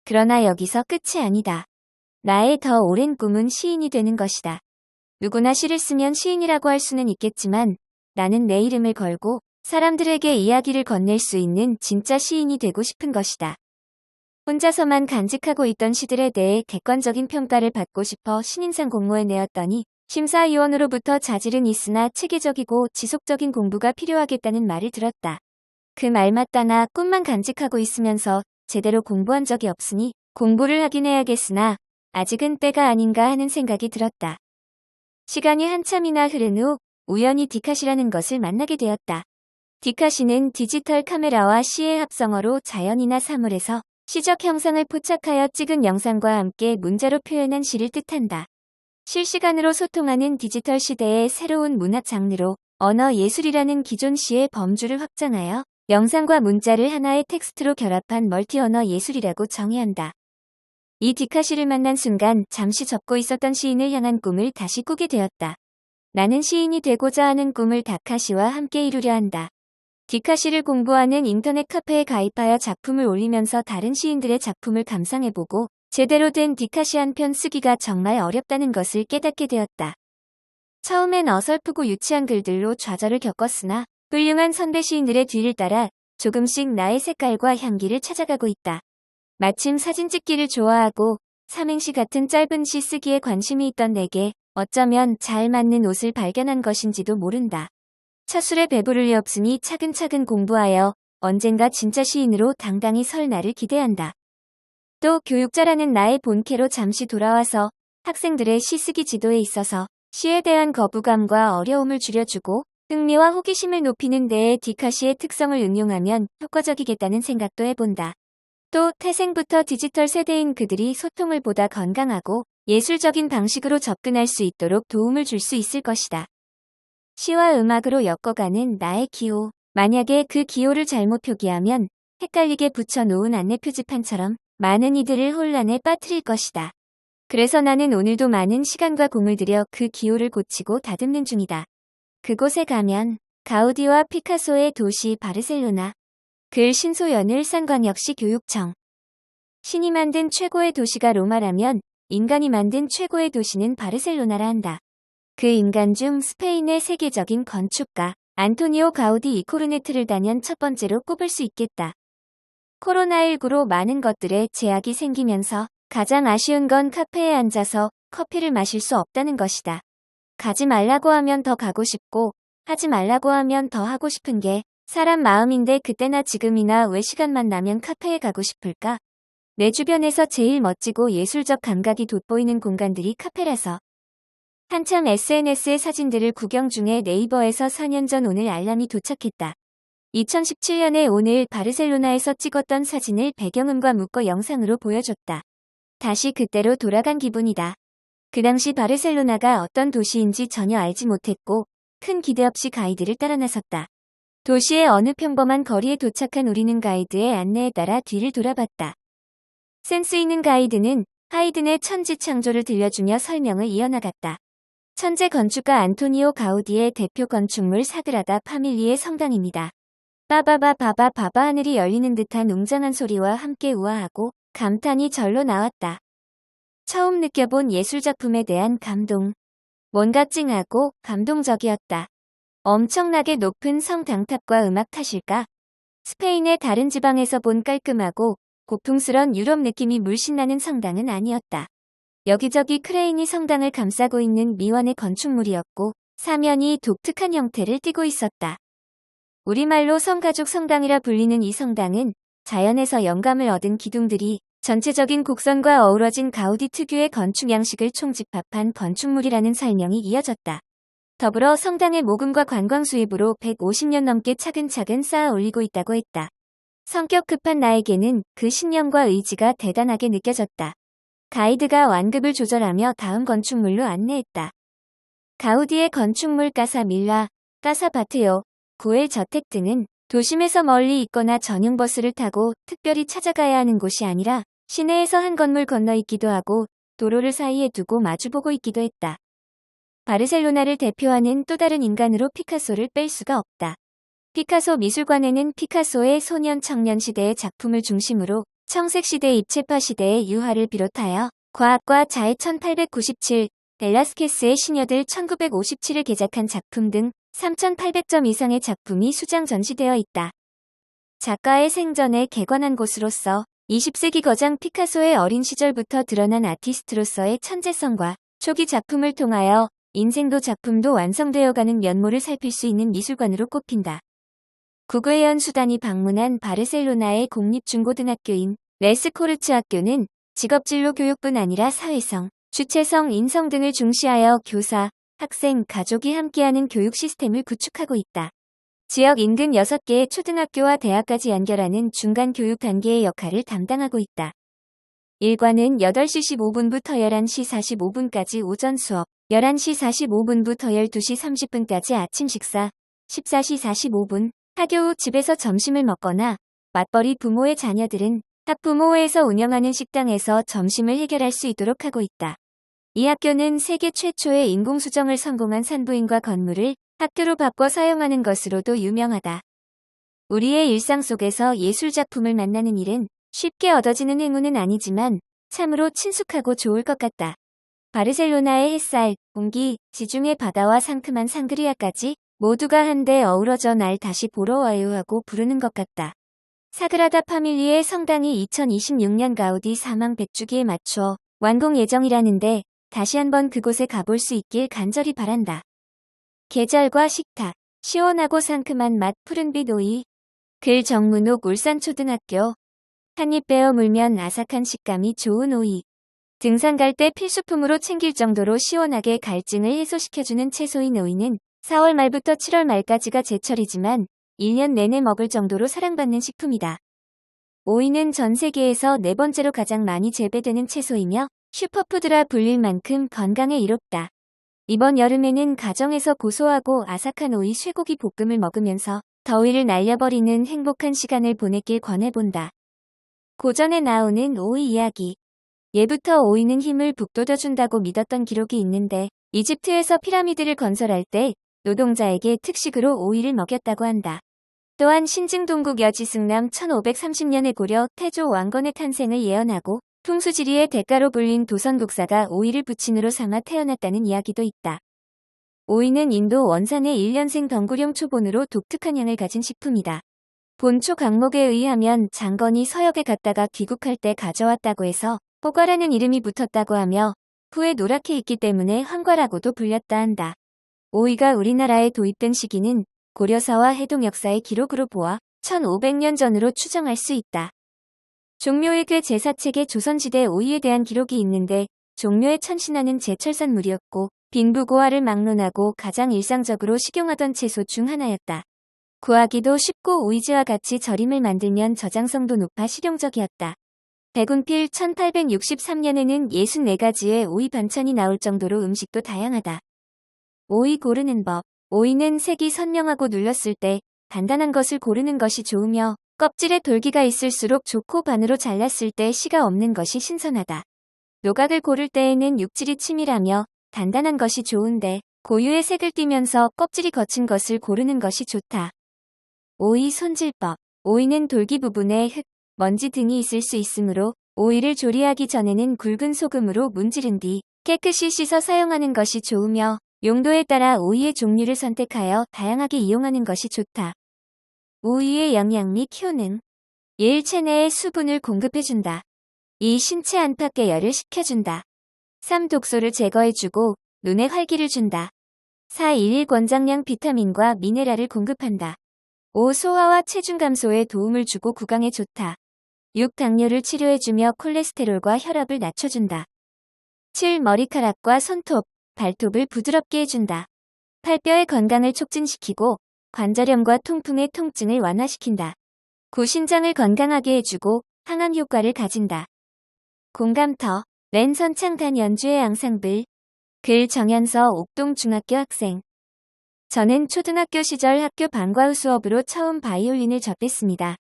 그러나 여기서 끝이 아니다. 나의 더 오랜 꿈은 시인이 되는 것이다. 누구나 시를 쓰면 시인이라고 할 수는 있겠지만 나는 내 이름을 걸고 사람들에게 이야기를 건넬 수 있는 진짜 시인이 되고 싶은 것이다. 혼자서만 간직하고 있던 시들에 대해 객관적인 평가를 받고 싶어 신인상 공모에 내었더니 심사위원으로부터 자질은 있으나 체계적이고 지속적인 공부가 필요하겠다는 말을 들었다. 그 말 맞다나 꿈만 간직하고 있으면서 제대로 공부한 적이 없으니 공부를 하긴 해야겠으나 아직은 때가 아닌가 하는 생각이 들었다. 시간이 한참이나 흐른 후 우연히 디카시라는 것을 만나게 되었다. 디카시는 디지털 카메라와 시의 합성어로 자연이나 사물에서 시적 형상을 포착하여 찍은 영상과 함께 문자로 표현한 시를 뜻한다. 실시간으로 소통하는 디지털 시대의 새로운 문학 장르로 언어 예술이라는 기존 시의 범주를 확장하여 영상과 문자를 하나의 텍스트로 결합한 멀티 언어 예술이라고 정의한다. 이 디카시를 만난 순간 잠시 접고 있었던 시인을 향한 꿈을 다시 꾸게 되었다. 나는 시인이 되고자 하는 꿈을 다카시와 함께 이루려 한다. 디카시를 공부하는 인터넷 카페에 가입하여 작품을 올리면서 다른 시인들의 작품을 감상해보고 제대로 된 디카시 한 편 쓰기가 정말 어렵다는 것을 깨닫게 되었다. 처음엔 어설프고 유치한 글들로 좌절을 겪었으나 훌륭한 선배 시인들의 뒤를 따라 조금씩 나의 색깔과 향기를 찾아가고 있다. 마침 사진 찍기를 좋아하고 삼행시 같은 짧은 시 쓰기에 관심이 있던 내게 어쩌면 잘 맞는 옷을 발견한 것인지도 모른다. 차술에 배부를 리 없으니 차근차근 공부하여 언젠가 진짜 시인으로 당당히 설 날을 기대한다. 또 교육자라는 나의 본캐로 잠시 돌아와서 학생들의 시쓰기 지도에 있어서 시에 대한 거부감과 어려움을 줄여주고 흥미와 호기심을 높이는 데에 디카시의 특성을 응용하면 효과적이겠다는 생각도 해본다. 또 태생부터 디지털 세대인 그들이 소통을 보다 건강하고 예술적인 방식으로 접근할 수 있도록 도움을 줄 수 있을 것이다. 시와 음악으로 엮어가는 나의 기호. 만약에 그 기호를 잘못 표기하면 헷갈리게 붙여놓은 안내 표지판처럼 많은 이들을 혼란에 빠뜨릴 것이다. 그래서 나는 오늘도 많은 시간과 공을 들여 그 기호를 고치고 다듬는 중이다. 그곳에 가면 가우디와 피카소의 도시 바르셀로나, 글 신소연 일산광역시 교육청. 신이 만든 최고의 도시가 로마라면 인간이 만든 최고의 도시는 바르셀로나라 한다. 그 인간 중 스페인의 세계적인 건축가 안토니오 가우디 이코르네트를 단연 첫 번째로 꼽을 수 있겠다. 코로나19로 많은 것들에 제약이 생기면서 가장 아쉬운 건 카페에 앉아서 커피를 마실 수 없다는 것이다. 가지 말라고 하면 더 가고 싶고 하지 말라고 하면 더 하고 싶은 게 사람 마음인데 그때나 지금이나 왜 시간만 나면 카페에 가고 싶을까? 내 주변에서 제일 멋지고 예술적 감각이 돋보이는 공간들이 카페라서. 한참 SNS의 사진들을 구경 중에 네이버에서 4년 전 오늘 알람이 도착했다. 2017년에 오늘 바르셀로나에서 찍었던 사진을 배경음과 묶어 영상으로 보여줬다. 다시 그때로 돌아간 기분이다. 그 당시 바르셀로나가 어떤 도시인지 전혀 알지 못했고 큰 기대 없이 가이드를 따라 나섰다. 도시의 어느 평범한 거리에 도착한 우리는 가이드의 안내에 따라 뒤를 돌아봤다. 센스 있는 가이드는 하이든의 천지창조를 들려주며 설명을 이어나갔다. 천재 건축가 안토니오 가우디의 대표 건축물 사그라다 파밀리의 성당입니다. 바바바바바바바 하늘이 열리는 듯한 웅장한 소리와 함께 우아하고 감탄이 절로 나왔다. 처음 느껴본 예술작품에 대한 감동. 뭔가 찡하고 감동적이었다. 엄청나게 높은 성당탑과 음악 탓일까? 스페인의 다른 지방에서 본 깔끔하고 고풍스런 유럽 느낌이 물씬 나는 성당은 아니었다. 여기저기 크레인이 성당을 감싸고 있는 미완의 건축물이었고 사면이 독특한 형태를 띠고 있었다. 우리말로 성가족 성당이라 불리는 이 성당은 자연에서 영감을 얻은 기둥들이 전체적인 곡선과 어우러진 가우디 특유의 건축 양식을 총집합한 건축물이라는 설명이 이어졌다. 더불어 성당의 모금과 관광 수입으로 150년 넘게 차근차근 쌓아 올리고 있다고 했다. 성격 급한 나에게는 그 신념과 의지가 대단하게 느껴졌다. 가이드가 완급을 조절하며 다음 건축물로 안내했다. 가우디의 건축물 까사 밀라, 까사 바테오, 구엘 저택 등은 도심에서 멀리 있거나 전용 버스를 타고 특별히 찾아가야 하는 곳이 아니라 시내에서 한 건물 건너 있기도 하고 도로를 사이에 두고 마주보고 있기도 했다. 바르셀로나를 대표하는 또 다른 인간으로 피카소를 뺄 수가 없다. 피카소 미술관에는 피카소의 소년 청년 시대의 작품을 중심으로 청색시대 입체파 시대의 유화를 비롯하여 과학과 자해 1897, 벨라스케스의 시녀들 1957을 개작한 작품 등 3,800점 이상의 작품이 수장 전시되어 있다. 작가의 생전에 개관한 곳으로서 20세기 거장 피카소의 어린 시절부터 드러난 아티스트로서의 천재성과 초기 작품을 통하여 인생도 작품도 완성되어가는 면모를 살필 수 있는 미술관으로 꼽힌다. 국외연 수단이 방문한 바르셀로나의 공립중고등학교인 레스코르츠 학교는 직업진로 교육뿐 아니라 사회성, 주체성, 인성 등을 중시하여 교사, 학생, 가족이 함께하는 교육 시스템을 구축하고 있다. 지역 인근 6개의 초등학교와 대학까지 연결하는 중간 교육 단계의 역할을 담당하고 있다. 일과는 8시 15분부터 11시 45분까지 오전 수업, 11시 45분부터 12시 30분까지 아침 식사, 14시 45분, 학교 후 집에서 점심을 먹거나 맞벌이 부모의 자녀들은 학부모회에서 운영하는 식당에서 점심을 해결할 수 있도록 하고 있다. 이 학교는 세계 최초의 인공수정을 성공한 산부인과 건물을 학교로 바꿔 사용하는 것으로도 유명하다. 우리의 일상 속에서 예술작품을 만나는 일은 쉽게 얻어지는 행운은 아니지만 참으로 친숙하고 좋을 것 같다. 바르셀로나의 햇살, 공기, 지중해 바다와 상큼한 상그리아까지 모두가 한데 어우러져 날 다시 보러 와요 하고 부르는 것 같다. 사그라다 파밀리의 성당이 2026년 가우디 사망 100주기에 맞춰 완공 예정이라는데 다시 한번 그곳에 가볼 수 있길 간절히 바란다. 계절과 식탁, 시원하고 상큼한 맛 푸른빛 오이. 글 정문옥 울산초등학교. 한입 베어 물면 아삭한 식감이 좋은 오이. 등산 갈 때 필수품으로 챙길 정도로 시원하게 갈증을 해소시켜주는 채소인 오이는 4월 말부터 7월 말까지가 제철이지만 1년 내내 먹을 정도로 사랑받는 식품이다. 오이는 전 세계에서 4번째로 가장 많이 재배되는 채소이며 슈퍼푸드라 불릴 만큼 건강에 이롭다. 이번 여름에는 가정에서 고소하고 아삭한 오이 쇠고기 볶음을 먹으면서 더위를 날려버리는 행복한 시간을 보내길 권해본다. 고전에 나오는 오이 이야기. 예부터 오이는 힘을 북돋워준다고 믿었던 기록이 있는데 이집트에서 피라미드를 건설할 때 노동자에게 특식으로 오이를 먹였다고 한다. 또한 신증동국 여지승남 1530년에 고려 태조 왕건의 탄생을 예언하고 풍수지리의 대가로 불린 도선국사가 오이를 부친으로 삼아 태어났다는 이야기도 있다. 오이는 인도 원산의 1년생 덩구령 초본으로 독특한 향을 가진 식품이다. 본초 강목에 의하면 장건이 서역에 갔다가 귀국할 때 가져왔다고 해서 호과라는 이름이 붙었다고 하며 후에 노랗게 익기 때문에 황과라고도 불렸다 한다. 오이가 우리나라에 도입된 시기는 고려사와 해동 역사의 기록으로 보아 1500년 전으로 추정할 수 있다. 종묘의 그 제사책에 조선시대 오이에 대한 기록이 있는데 종묘의 천신화는 제철산 물이었고 빈부고화를 막론하고 가장 일상적으로 식용하던 채소 중 하나였다. 구하기도 쉽고 오이즈와 같이 절임을 만들면 저장성도 높아 실용적이었다. 백운필 1863년에는 64가지의 오이 반찬이 나올 정도로 음식도 다양하다. 오이 고르는 법. 오이는 색이 선명하고 눌렀을 때 단단한 것을 고르는 것이 좋으며 껍질에 돌기가 있을수록 좋고 반으로 잘랐을 때 씨가 없는 것이 신선하다. 노각을 고를 때에는 육질이 치밀하며 단단한 것이 좋은데 고유의 색을 띠면서 껍질이 거친 것을 고르는 것이 좋다. 오이 손질법. 오이는 돌기 부분에 흙, 먼지 등이 있을 수 있으므로 오이를 조리하기 전에는 굵은 소금으로 문지른 뒤 깨끗이 씻어 사용하는 것이 좋으며 용도에 따라 오이의 종류를 선택하여 다양하게 이용하는 것이 좋다. 오이의 영양 및 효능. 1. 체내에 수분을 공급해준다. 2. 신체 안팎 계열을 식혀준다. 3. 독소를 제거해주고 눈에 활기를 준다. 4. 일일 권장량 비타민과 미네랄을 공급한다. 5. 소화와 체중 감소에 도움을 주고 구강에 좋다. 6. 당뇨를 치료해주며 콜레스테롤과 혈압을 낮춰준다. 7. 머리카락과 손톱, 발톱을 부드럽게 해준다. 팔뼈의 건강을 촉진시키고 관절염과 통풍의 통증을 완화시킨다. 구신장을 건강하게 해주고 항암 효과를 가진다. 공감터, 랜선 창단 연주의 앙상블. 글 정현서 옥동중학교 학생. 저는 초등학교 시절 학교 방과 후 수업으로 처음 바이올린을 접했습니다.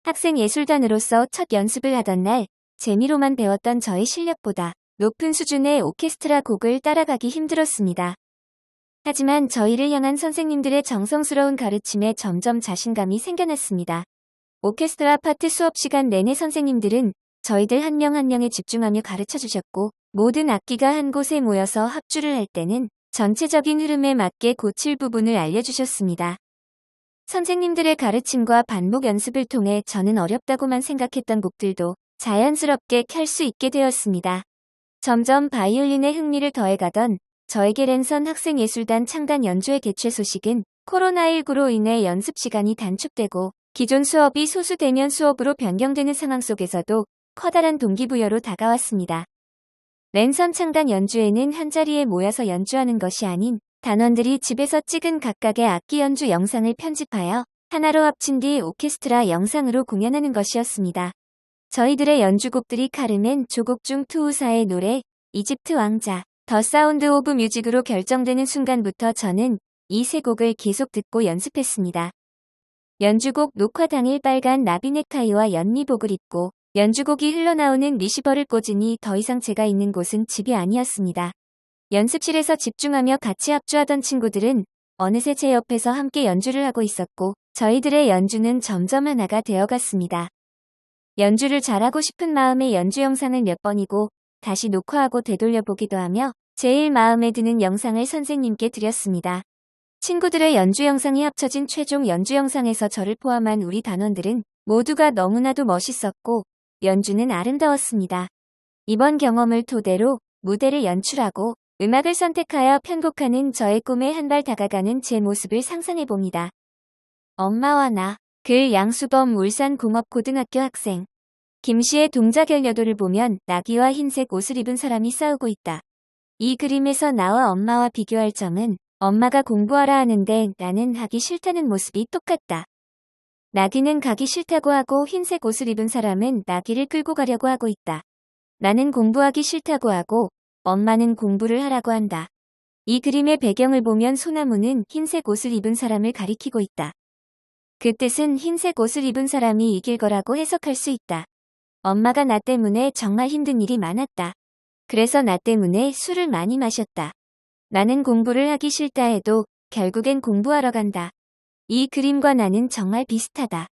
학생 예술단으로서 첫 연습을 하던 날, 재미로만 배웠던 저의 실력보다 높은 수준의 오케스트라 곡을 따라가기 힘들었습니다. 하지만 저희를 향한 선생님들의 정성스러운 가르침에 점점 자신감이 생겨났습니다. 오케스트라 파트 수업 시간 내내 선생님들은 저희들 한 명 한 명에 집중하며 가르쳐 주셨고, 모든 악기가 한 곳에 모여서 합주를 할 때는 전체적인 흐름에 맞게 고칠 부분을 알려주셨습니다. 선생님들의 가르침과 반복 연습을 통해 저는 어렵다고만 생각했던 곡들도 자연스럽게 켤 수 있게 되었습니다. 점점 바이올린에 흥미를 더해가던 저에게 랜선 학생예술단 창단 연주회 개최 소식은 코로나19로 인해 연습 시간이 단축되고 기존 수업이 소수대면 수업으로 변경되는 상황 속에서도 커다란 동기부여로 다가왔습니다. 랜선 창단 연주회는 한자리에 모여서 연주하는 것이 아닌 단원들이 집에서 찍은 각각의 악기 연주 영상을 편집하여 하나로 합친 뒤 오케스트라 영상으로 공연하는 것이었습니다. 저희들의 연주곡들이 카르멘 조곡 중 투우사의 노래, 이집트 왕자, 더 사운드 오브 뮤직으로 결정되는 순간부터 저는 이 세 곡을 계속 듣고 연습했습니다. 연주곡 녹화 당일 빨간 나비 넥타이와 연미복을 입고 연주곡이 흘러나오는 리시버를 꽂으니 더 이상 제가 있는 곳은 집이 아니었습니다. 연습실에서 집중하며 같이 합주하던 친구들은 어느새 제 옆에서 함께 연주를 하고 있었고 저희들의 연주는 점점 하나가 되어갔습니다. 연주를 잘하고 싶은 마음에 연주 영상을 몇 번이고 다시 녹화하고 되돌려보기도 하며 제일 마음에 드는 영상을 선생님께 드렸습니다. 친구들의 연주 영상이 합쳐진 최종 연주 영상에서 저를 포함한 우리 단원들은 모두가 너무나도 멋있었고 연주는 아름다웠습니다. 이번 경험을 토대로 무대를 연출하고 음악을 선택하여 편곡하는 저의 꿈에 한 발 다가가는 제 모습을 상상해봅니다. 엄마와 나. 글 양수범 울산공업고등학교 학생. 김씨의 동자결여도를 보면 나귀와 흰색 옷을 입은 사람이 싸우고 있다. 이 그림에서 나와 엄마와 비교할 점은 엄마가 공부하라 하는데 나는 하기 싫다는 모습이 똑같다. 나귀는 가기 싫다고 하고 흰색 옷을 입은 사람은 나귀를 끌고 가려고 하고 있다. 나는 공부하기 싫다고 하고 엄마는 공부를 하라고 한다. 이 그림의 배경을 보면 소나무는 흰색 옷을 입은 사람을 가리키고 있다. 그 뜻은 흰색 옷을 입은 사람이 이길 거라고 해석할 수 있다. 엄마가 나 때문에 정말 힘든 일이 많았다. 그래서 나 때문에 술을 많이 마셨다. 나는 공부를 하기 싫다 해도 결국엔 공부하러 간다. 이 그림과 나는 정말 비슷하다.